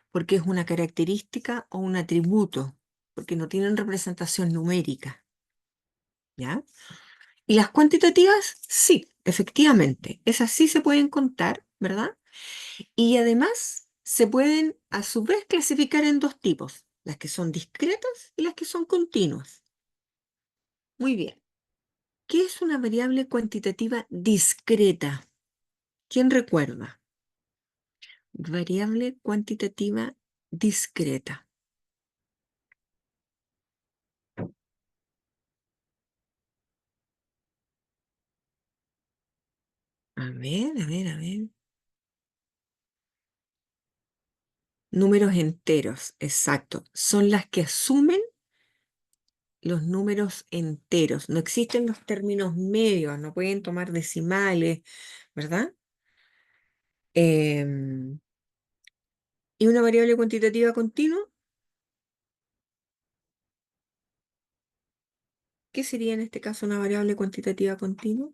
Porque es una característica o un atributo, porque no tienen representación numérica, ¿ya? Y las cuantitativas, sí, efectivamente, esas sí se pueden contar, ¿verdad? Y además se pueden a su vez clasificar en dos tipos, las que son discretas y las que son continuas. Muy bien. ¿Qué es una variable cuantitativa discreta? ¿Quién recuerda? Variable cuantitativa discreta. A ver, a ver, a ver. Números enteros, exacto. Son las que asumen los números enteros. No existen los términos medios, no pueden tomar decimales, ¿verdad? Em, y una variable cuantitativa continua, ¿qué sería en este caso una variable cuantitativa continua?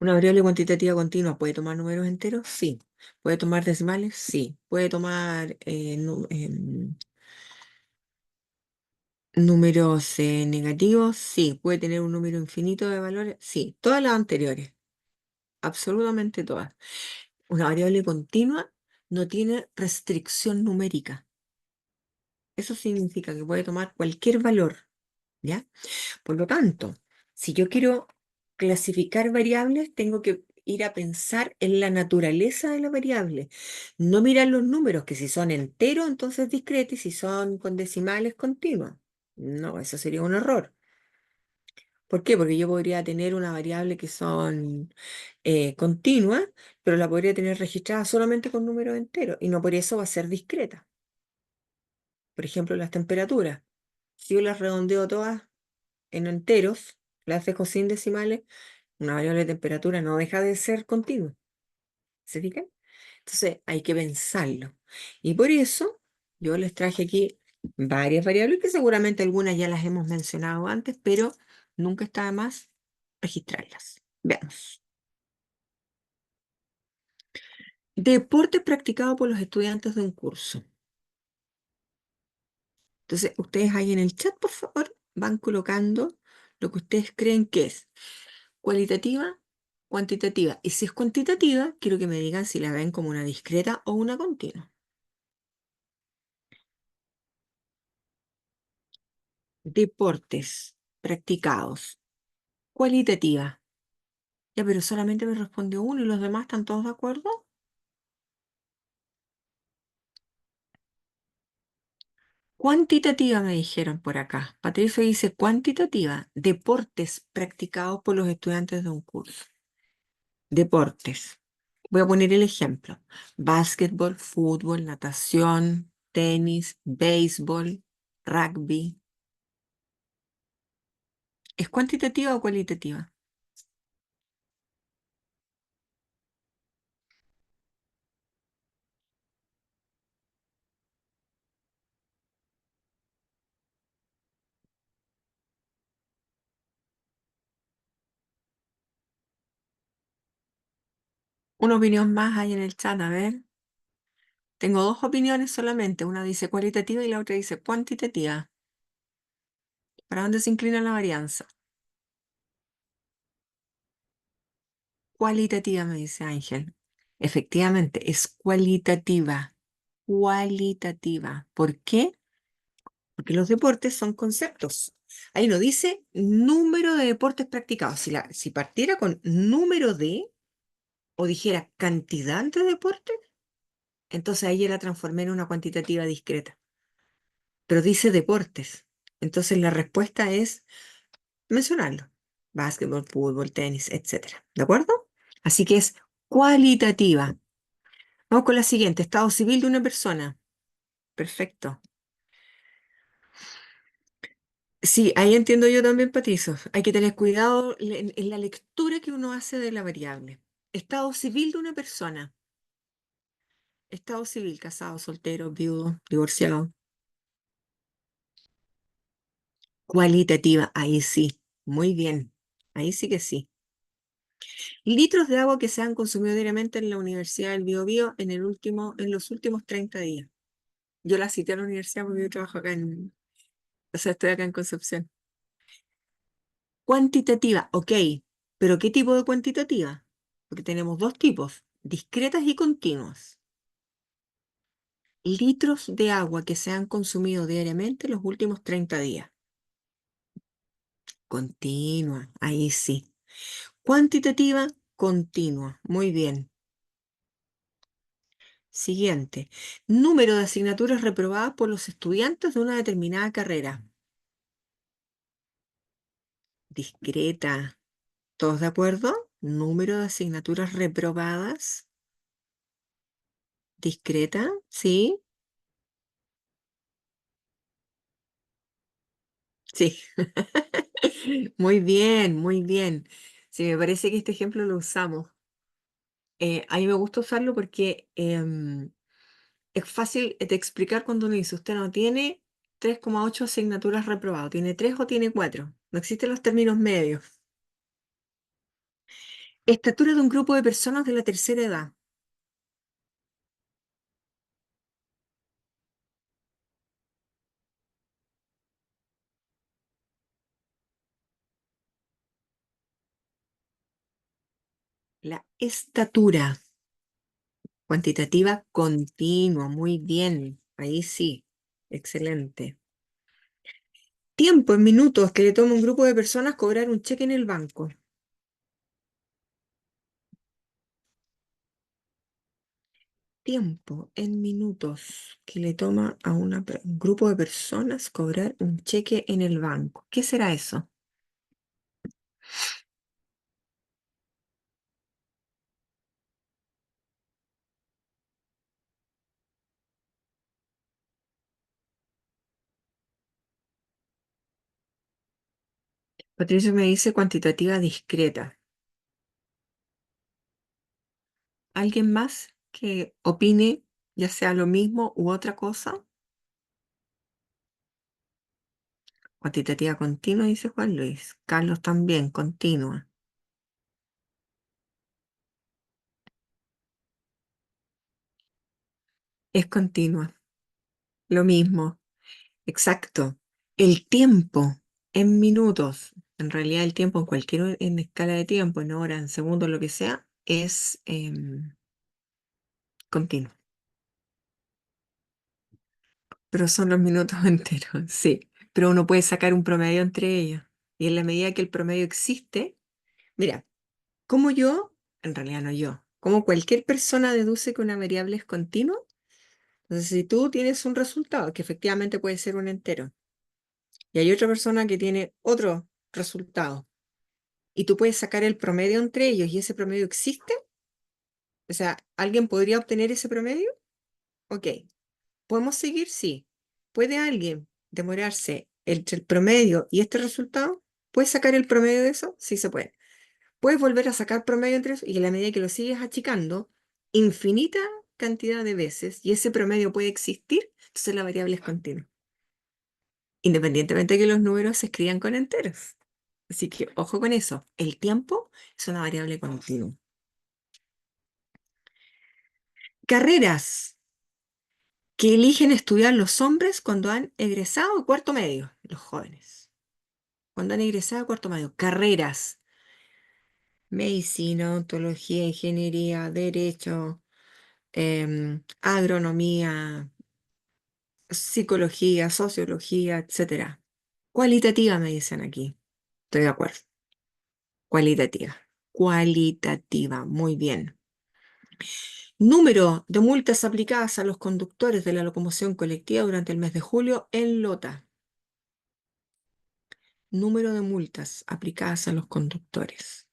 Una variable cuantitativa continua puede tomar números enteros, sí. Puede tomar decimales, sí. Puede tomar números negativos, sí. Puede tener un número infinito de valores, sí. Todas las anteriores, absolutamente todas. Una variable continua no tiene restricción numérica. Eso significa que puede tomar cualquier valor, ¿ya? Por lo tanto, si yo quiero clasificar variables, tengo que ir a pensar en la naturaleza de la variable. No mirar los números, que si son enteros, entonces discretos, y si son con decimales, continuos. No, eso sería un error. ¿Por qué? Porque yo podría tener una variable que son continuas, pero la podría tener registrada solamente con números enteros, y no por eso va a ser discreta. Por ejemplo, las temperaturas. Si yo las redondeo todas en enteros, las dejo sin decimales, una variable de temperatura no deja de ser continua. ¿Se fijan? Entonces hay que pensarlo. Y por eso yo les traje aquí varias variables que seguramente algunas ya las hemos mencionado antes, pero nunca está de más registrarlas. Veamos. Deporte practicado por los estudiantes de un curso. Entonces, ustedes ahí en el chat, por favor, van colocando lo que ustedes creen que es cualitativa, cuantitativa. Y si es cuantitativa, quiero que me digan si la ven como una discreta o una continua. Deportes practicados. Cualitativa. Ya, pero solamente me respondió uno y los demás están todos de acuerdo. Cuantitativa me dijeron por acá. Patricio dice cuantitativa. Deportes practicados por los estudiantes de un curso. Deportes. Voy a poner el ejemplo. Básquetbol, fútbol, natación, tenis, béisbol, rugby. ¿Es cuantitativa o cualitativa? Una opinión más hay en el chat, a ver. Tengo dos opiniones solamente. Una dice cualitativa y la otra dice cuantitativa. ¿Para dónde se inclina la varianza? Cualitativa, me dice Ángel. Efectivamente, es cualitativa. Cualitativa. ¿Por qué? Porque los deportes son conceptos. Ahí no dice número de deportes practicados. Si partiera con número de o dijera cantidad de deportes, entonces ahí ya la transformé en una cuantitativa discreta. Pero dice deportes. Entonces la respuesta es mencionarlo. Básquetbol, fútbol, tenis, etcétera. ¿De acuerdo? Así que es cualitativa. Vamos con la siguiente. Estado civil de una persona. Perfecto. Sí, ahí entiendo yo también, Patricio. Hay que tener cuidado en la lectura que uno hace de la variable. Estado civil de una persona. Estado civil, casado, soltero, viudo, divorciado. Cualitativa, ahí sí. Muy bien. Ahí sí que sí. Litros de agua que se han consumido diariamente en la Universidad del Biobío en los últimos 30 días. Yo la cité a la universidad porque yo trabajo acá o sea, estoy acá en Concepción. Cuantitativa, ok, pero ¿qué tipo de cuantitativa? Porque tenemos dos tipos, discretas y continuas. litros de agua que se han consumido diariamente los últimos 30 días. Continua, ahí sí. Cuantitativa, continua. Muy bien. Siguiente. Número de asignaturas reprobadas por los estudiantes de una determinada carrera. Discreta. ¿Todos de acuerdo? Número de asignaturas reprobadas. Discreta. ¿Sí? Sí. Muy bien, muy bien. Sí, me parece que este ejemplo lo usamos. A mí me gusta usarlo porque es fácil de explicar cuando uno dice, usted no tiene 3,8 asignaturas reprobadas, tiene 3 o tiene 4. No existen los términos medios. Estatura de un grupo de personas de la tercera edad. La estatura cuantitativa continua. Muy bien. Ahí sí. Excelente. Tiempo en minutos que le toma a un grupo de personas cobrar un cheque en el banco. Tiempo en minutos que le toma a un grupo de personas cobrar un cheque en el banco. ¿Qué será eso? Patricio me dice cuantitativa discreta. ¿Alguien más que opine, ya sea lo mismo u otra cosa? Cuantitativa continua, dice Juan Luis. Carlos también, continua. Es continua. Lo mismo. Exacto. El tiempo en minutos, en realidad el tiempo en cualquier en escala de tiempo, en hora, en segundos, lo que sea, es continuo. Pero son los minutos enteros, sí. Pero uno puede sacar un promedio entre ellos. Y en la medida que el promedio existe, mira, como yo, en realidad no yo, como cualquier persona deduce que una variable es continua, entonces si tú tienes un resultado que efectivamente puede ser un entero, y hay otra persona que tiene otro resultado, y tú puedes sacar el promedio entre ellos y ese promedio existe, o sea, ¿alguien podría obtener ese promedio? Ok, ¿podemos seguir? Sí. ¿Puede alguien demorarse entre el promedio y este resultado? ¿Puedes sacar el promedio de eso? Sí se puede. Puedes volver a sacar promedio entre eso y en la medida que lo sigues achicando, infinita cantidad de veces, y ese promedio puede existir, entonces la variable es continua, independientemente de que los números se escriban con enteros. Así que ojo con eso. El tiempo es una variable continua. Carreras que eligen estudiar los hombres cuando han egresado de cuarto medio, los jóvenes. Cuando han egresado de cuarto medio. Carreras. Medicina, odontología, ingeniería, derecho, agronomía, psicología, sociología, etcétera. Cualitativa, me dicen aquí. Estoy de acuerdo. Cualitativa. Cualitativa. Muy bien. Número de multas aplicadas a los conductores de la locomoción colectiva durante el mes de julio en Lota. Número de multas aplicadas a los conductores.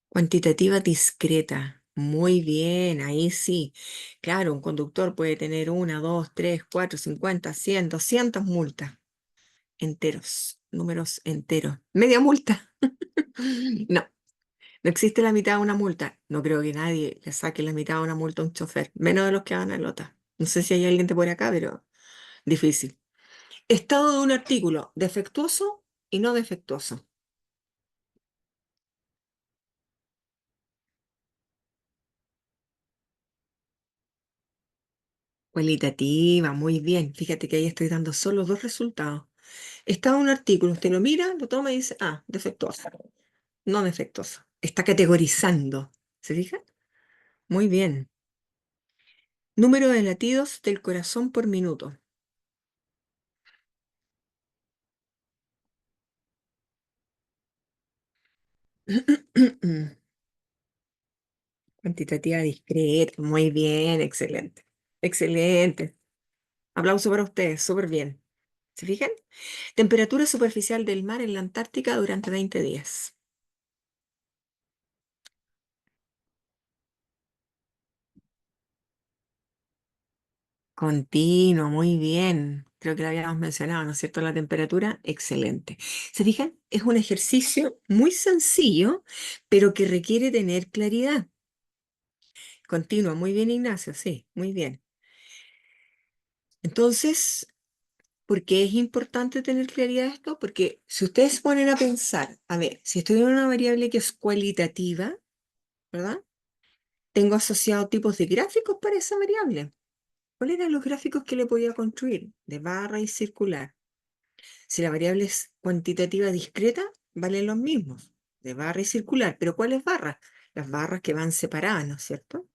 Cuantitativa discreta. Muy bien, ahí sí. Claro, un conductor puede tener una, dos, tres, cuatro, 50, 100, 200 multas. Enteros, números enteros. Media multa. No, no existe la mitad de una multa. No creo que nadie le saque la mitad de una multa a un chofer, menos de los que van a Lota. No sé si hay alguien de por acá, pero difícil. Estado de un artículo, defectuoso y no defectuoso. Cualitativa, muy bien. Fíjate que ahí estoy dando solo dos resultados. Estado de un artículo, usted lo mira, lo toma y dice, ah, defectuoso, no defectuoso. Está categorizando. ¿Se fija? Muy bien. Número de latidos del corazón por minuto. Cuantitativa discreta. Muy bien, excelente. Excelente. Aplauso para ustedes, súper bien. ¿Se fijan? Temperatura superficial del mar en la Antártica durante 20 días. Continuo, muy bien. Creo que lo habíamos mencionado, ¿no es cierto? La temperatura, excelente. ¿Se fijan? Es un ejercicio muy sencillo, pero que requiere tener claridad. Continuo, muy bien, Ignacio, sí, muy bien. Entonces, ¿por qué es importante tener claridad de esto? Porque si ustedes se ponen a pensar, a ver, si estoy en una variable que es cualitativa, ¿verdad? Tengo asociado tipos de gráficos para esa variable. ¿Cuáles eran los gráficos que le podía construir? De barra y circular. Si la variable es cuantitativa discreta, valen los mismos, de barra y circular. ¿Pero cuáles barras? Las barras que van separadas, ¿no es cierto?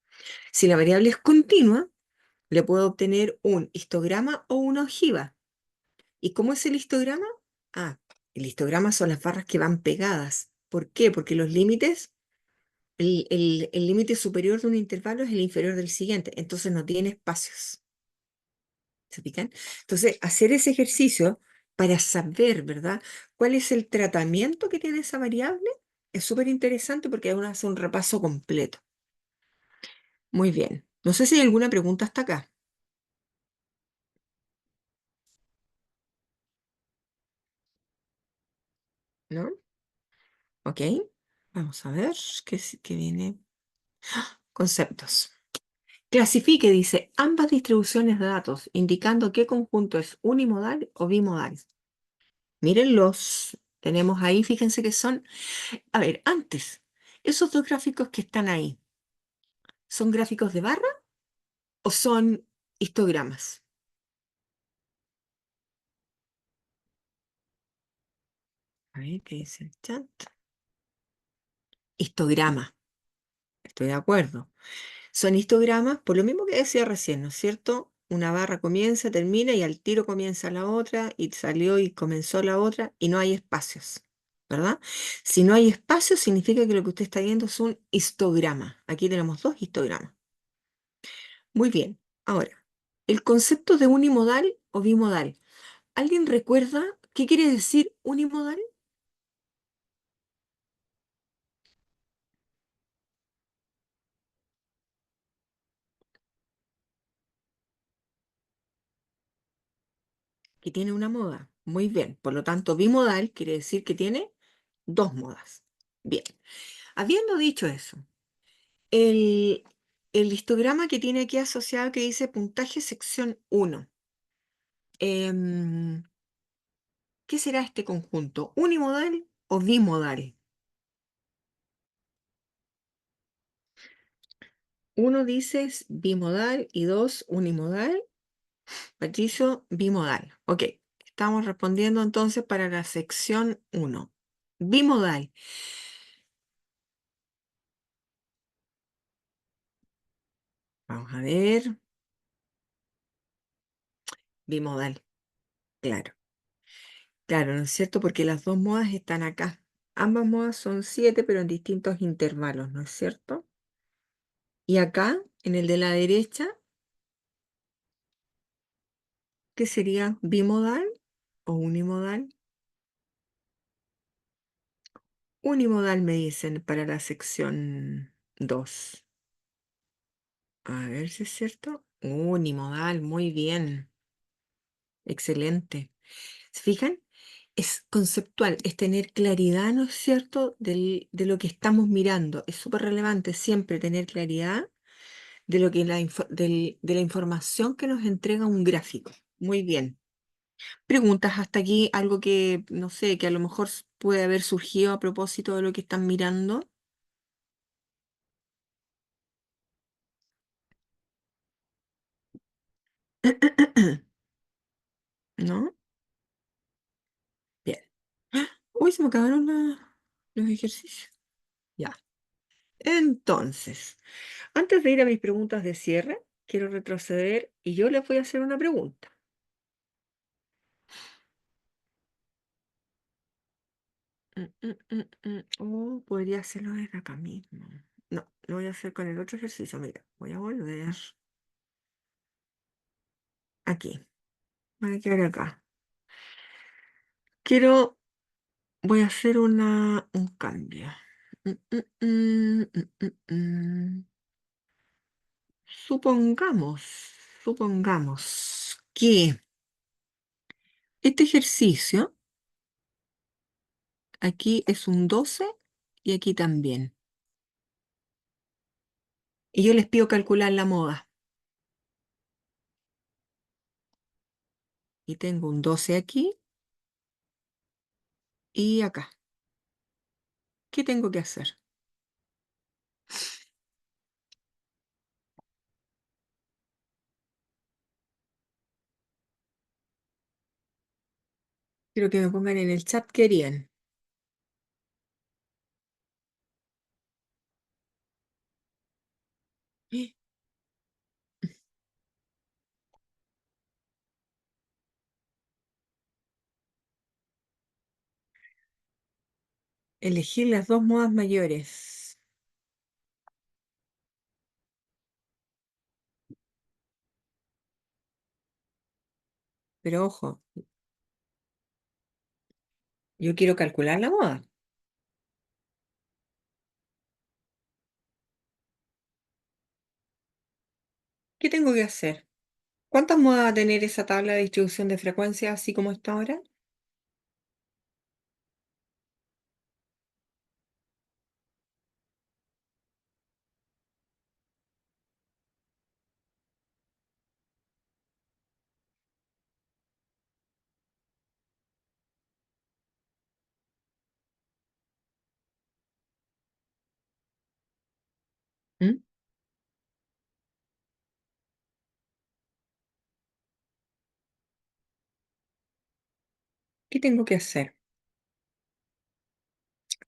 Si la variable es continua, le puedo obtener un histograma o una ojiva. ¿Y cómo es el histograma? Ah, el histograma son las barras que van pegadas. ¿Por qué? Porque los límites, el límite superior de un intervalo es el inferior del siguiente, entonces no tiene espacios. ¿Se fijan? Entonces, hacer ese ejercicio para saber, ¿verdad?, cuál es el tratamiento que tiene esa variable es súper interesante porque uno hace un repaso completo. Muy bien. No sé si hay alguna pregunta hasta acá, ¿no? Ok. Vamos a ver qué viene. Conceptos. Clasifique, dice, ambas distribuciones de datos, indicando qué conjunto es unimodal o bimodal. Mírenlos. Tenemos ahí, fíjense que son, a ver, antes, esos dos gráficos que están ahí, ¿son gráficos de barra o son histogramas? A ver, ¿qué dice el chat? Histograma, estoy de acuerdo. Son histogramas, por lo mismo que decía recién, ¿no es cierto? Una barra comienza, termina y al tiro comienza la otra y salió y comenzó la otra y no hay espacios, ¿verdad? Si no hay espacios, significa que lo que usted está viendo es un histograma. Aquí tenemos dos histogramas. Muy bien. Ahora, el concepto de unimodal o bimodal. ¿Alguien recuerda qué quiere decir unimodal? Que tiene una moda. Muy bien. Por lo tanto, bimodal quiere decir que tiene dos modas. Bien. Habiendo dicho eso, el, el histograma que tiene aquí asociado que dice puntaje sección uno. em, ¿Qué será este conjunto? ¿Unimodal o bimodal? Uno dice es bimodal y dos unimodal. Patricio, bimodal. Ok, estamos respondiendo entonces para la sección uno. Bimodal. Vamos a ver. Bimodal, claro. Claro, ¿no es cierto? Porque las dos modas están acá. Ambas modas son 7, pero en distintos intervalos, ¿no es cierto? Y acá, en el de la derecha, ¿qué sería bimodal o unimodal? Unimodal me dicen para la sección 2. A ver si es cierto. Unimodal, muy bien. Excelente. ¿Se fijan? Es conceptual, es tener claridad, ¿no es cierto?, de lo que estamos mirando. Es súper relevante siempre tener claridad de lo que de la información que nos entrega un gráfico. Muy bien. Preguntas hasta aquí, algo que, no sé, que a lo mejor puede haber surgido a propósito de lo que están mirando, ¿no? Bien. Uy, se me acabaron los ejercicios. Ya. Entonces, antes de ir a mis preguntas de cierre, quiero retroceder y yo les voy a hacer una pregunta. Podría hacerlo desde acá mismo. No, lo voy a hacer con el otro ejercicio. Mira, voy a volver aquí. Voy a quedar acá. Quiero, voy a hacer un cambio. Mm, mm, Supongamos, supongamos que este ejercicio aquí es un 12 y aquí también. Y yo les pido calcular la moda. Y tengo un 12 aquí y acá. ¿Qué tengo que hacer? Quiero que me pongan en el chat qué harían. Elegir las dos modas mayores. Pero ojo, yo quiero calcular la moda. ¿Qué tengo que hacer? ¿Cuántas modas va a tener esa tabla de distribución de frecuencia así como está ahora? ¿Mm? ¿Qué tengo que hacer?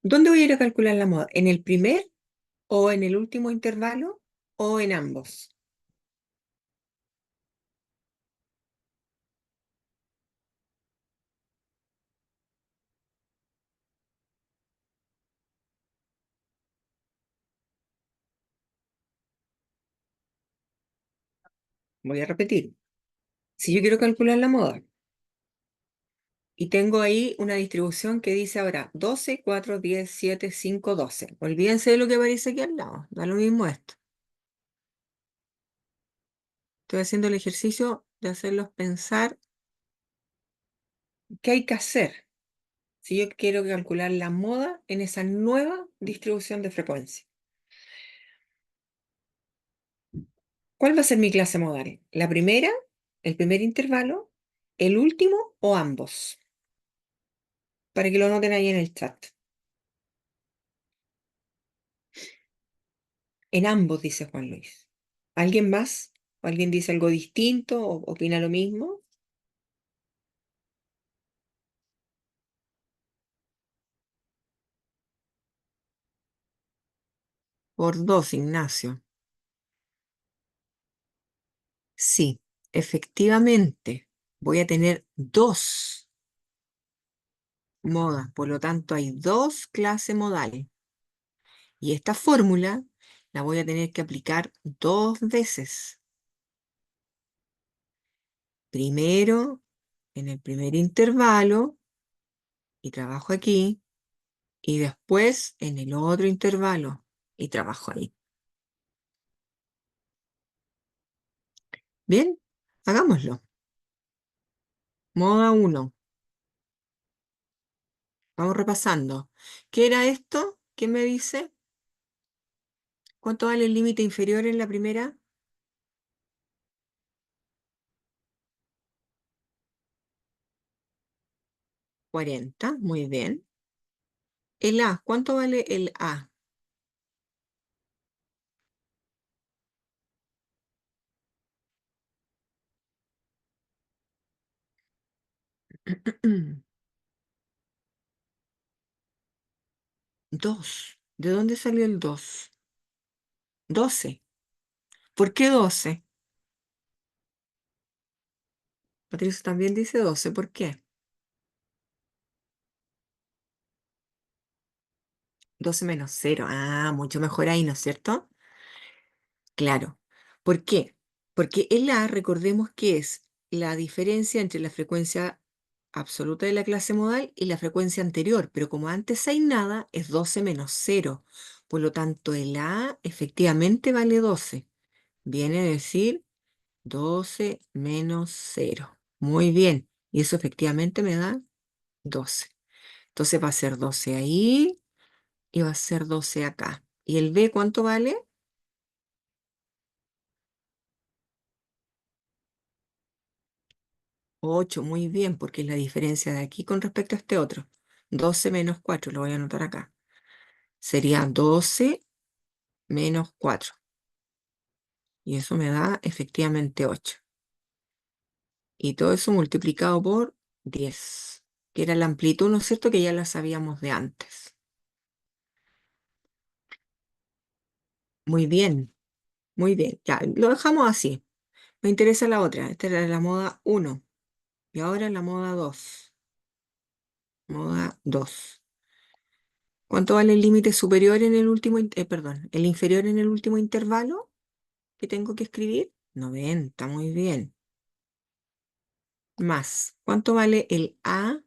¿Dónde voy a ir a calcular la moda? ¿En el primer o en el último intervalo o en ambos? Voy a repetir. Si yo quiero calcular la moda y tengo ahí una distribución que dice ahora 12, 4, 10, 7, 5, 12. Olvídense de lo que aparece aquí al lado. Da lo mismo esto. Estoy haciendo el ejercicio de hacerlos pensar qué hay que hacer si yo quiero calcular la moda en esa nueva distribución de frecuencia. ¿Cuál va a ser mi clase modal? ¿La primera, el primer intervalo, el último o ambos? Para que lo noten ahí en el chat. En ambos, dice Juan Luis. ¿Alguien más? ¿O alguien dice algo distinto o opina lo mismo? Por dos, Ignacio. Sí, efectivamente, voy a tener dos modas, por lo tanto hay dos clases modales. Y esta fórmula la voy a tener que aplicar dos veces. Primero, en el primer intervalo, y trabajo aquí, y después en el otro intervalo, y trabajo ahí. Bien, hagámoslo. Moda uno. Vamos repasando. ¿Qué era esto? ¿Qué me dice? ¿Cuánto vale el límite inferior en la primera? 40, muy bien. El A, ¿cuánto vale el A? Dos. ¿De dónde salió el 2? 12. ¿Por qué 12? Patricio también dice 12. ¿Por qué? 12 - 0. Ah, mucho mejor ahí, ¿no es cierto? Claro. ¿Por qué? Porque el A, recordemos que es la diferencia entre la frecuencia absoluta de la clase modal y la frecuencia anterior, pero como antes hay nada, es 12 - 0. Por lo tanto, el A efectivamente vale 12. Viene a decir 12 - 0. Muy bien. Y eso efectivamente me da 12. Entonces va a ser 12 ahí y va a ser 12 acá. ¿Y el B cuánto vale? 8. Muy bien, porque es la diferencia de aquí con respecto a este otro. 12 - 4, lo voy a anotar acá. Sería 12 - 4. Y eso me da efectivamente 8. Y todo eso multiplicado por 10, que era la amplitud, ¿no es cierto? Que ya la sabíamos de antes. Muy bien, muy bien. Ya, lo dejamos así. Me interesa la otra. Esta era la moda 1. Y ahora la moda 2. Moda 2. ¿Cuánto vale el límite superior en el último, perdón, el inferior en el último intervalo que tengo que escribir? 90, muy bien. Más, ¿cuánto vale el A?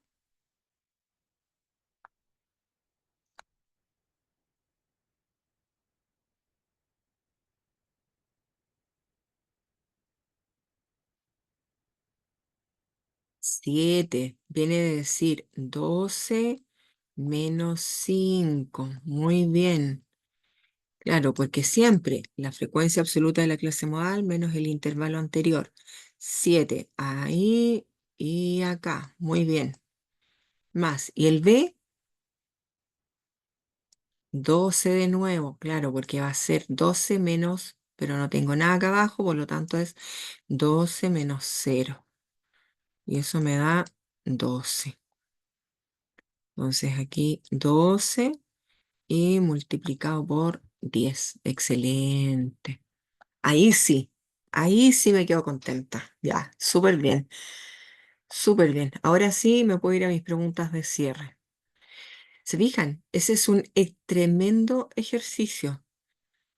7. Viene de decir 12 - 5. Muy bien. Claro, porque siempre la frecuencia absoluta de la clase modal menos el intervalo anterior. 7 ahí y acá. Muy bien. Más. ¿Y el B? 12 de nuevo, claro, porque va a ser 12 menos, pero no tengo nada acá abajo, por lo tanto es 12 - 0. Y eso me da 12. Entonces aquí 12 y multiplicado por 10. Excelente. Ahí sí me quedo contenta. Ya, súper bien, súper bien. Ahora sí me puedo ir a mis preguntas de cierre. ¿Se fijan? Ese es un tremendo ejercicio,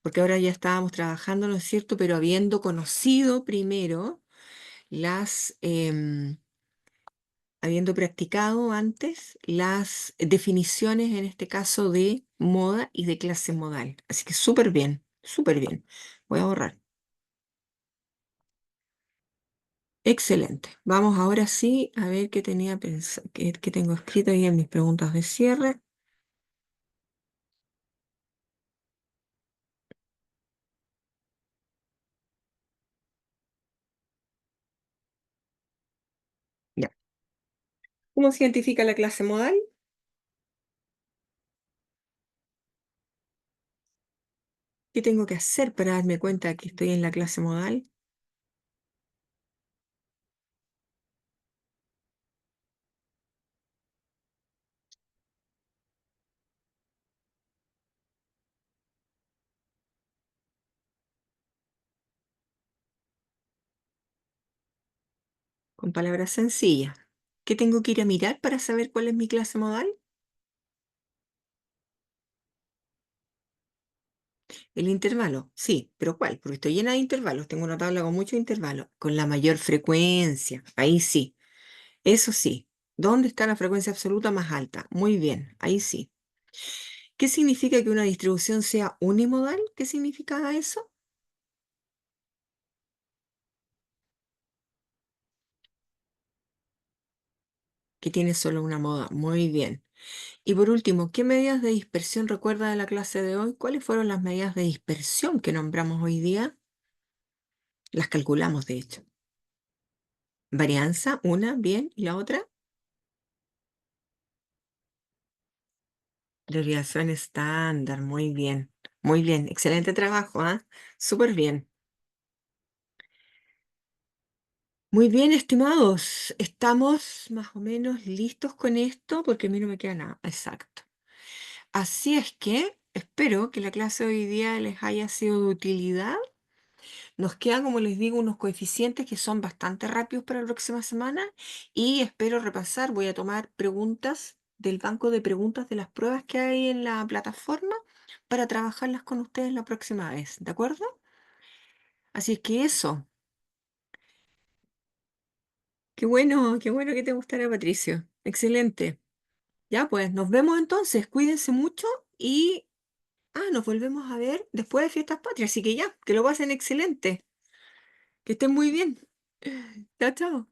porque ahora ya estábamos trabajando, ¿no es cierto? Pero habiendo conocido primero habiendo practicado antes las definiciones, en este caso de moda y de clase modal. Así que súper bien, súper bien. Voy a borrar. Excelente. Vamos ahora sí a ver qué tenía qué tengo escrito ahí en mis preguntas de cierre. Ya. ¿Cómo se identifica la clase modal? ¿Qué tengo que hacer para darme cuenta que estoy en la clase modal? Con palabras sencillas. ¿Qué tengo que ir a mirar para saber cuál es mi clase modal? El intervalo, sí, pero ¿cuál? Porque estoy llena de intervalos. Tengo una tabla con muchos intervalos. Con la mayor frecuencia. Ahí sí. Eso sí. ¿Dónde está la frecuencia absoluta más alta? Muy bien. Ahí sí. ¿Qué significa que una distribución sea unimodal? ¿Qué significa eso? Que tiene solo una moda. Muy bien. Y por último, ¿qué medidas de dispersión recuerda de la clase de hoy? ¿Cuáles fueron las medidas de dispersión que nombramos hoy día? Las calculamos, de hecho. Varianza, una, bien. ¿Y la otra? Desviación estándar, muy bien, muy bien, excelente trabajo, ¿ah? Súper bien. Muy bien, estimados, estamos más o menos listos con esto porque a mí no me queda nada, exacto. Así es que espero que la clase de hoy día les haya sido de utilidad. Nos quedan, como les digo, unos coeficientes que son bastante rápidos para la próxima semana y espero repasar. Voy a tomar preguntas del banco de preguntas de las pruebas que hay en la plataforma para trabajarlas con ustedes la próxima vez, ¿de acuerdo? Así es que eso. Qué bueno que te gustara, Patricio. Excelente. Ya pues, nos vemos entonces. Cuídense mucho y nos volvemos a ver después de Fiestas Patrias. Así que ya, que lo pasen excelente. Que estén muy bien. Chao, chao.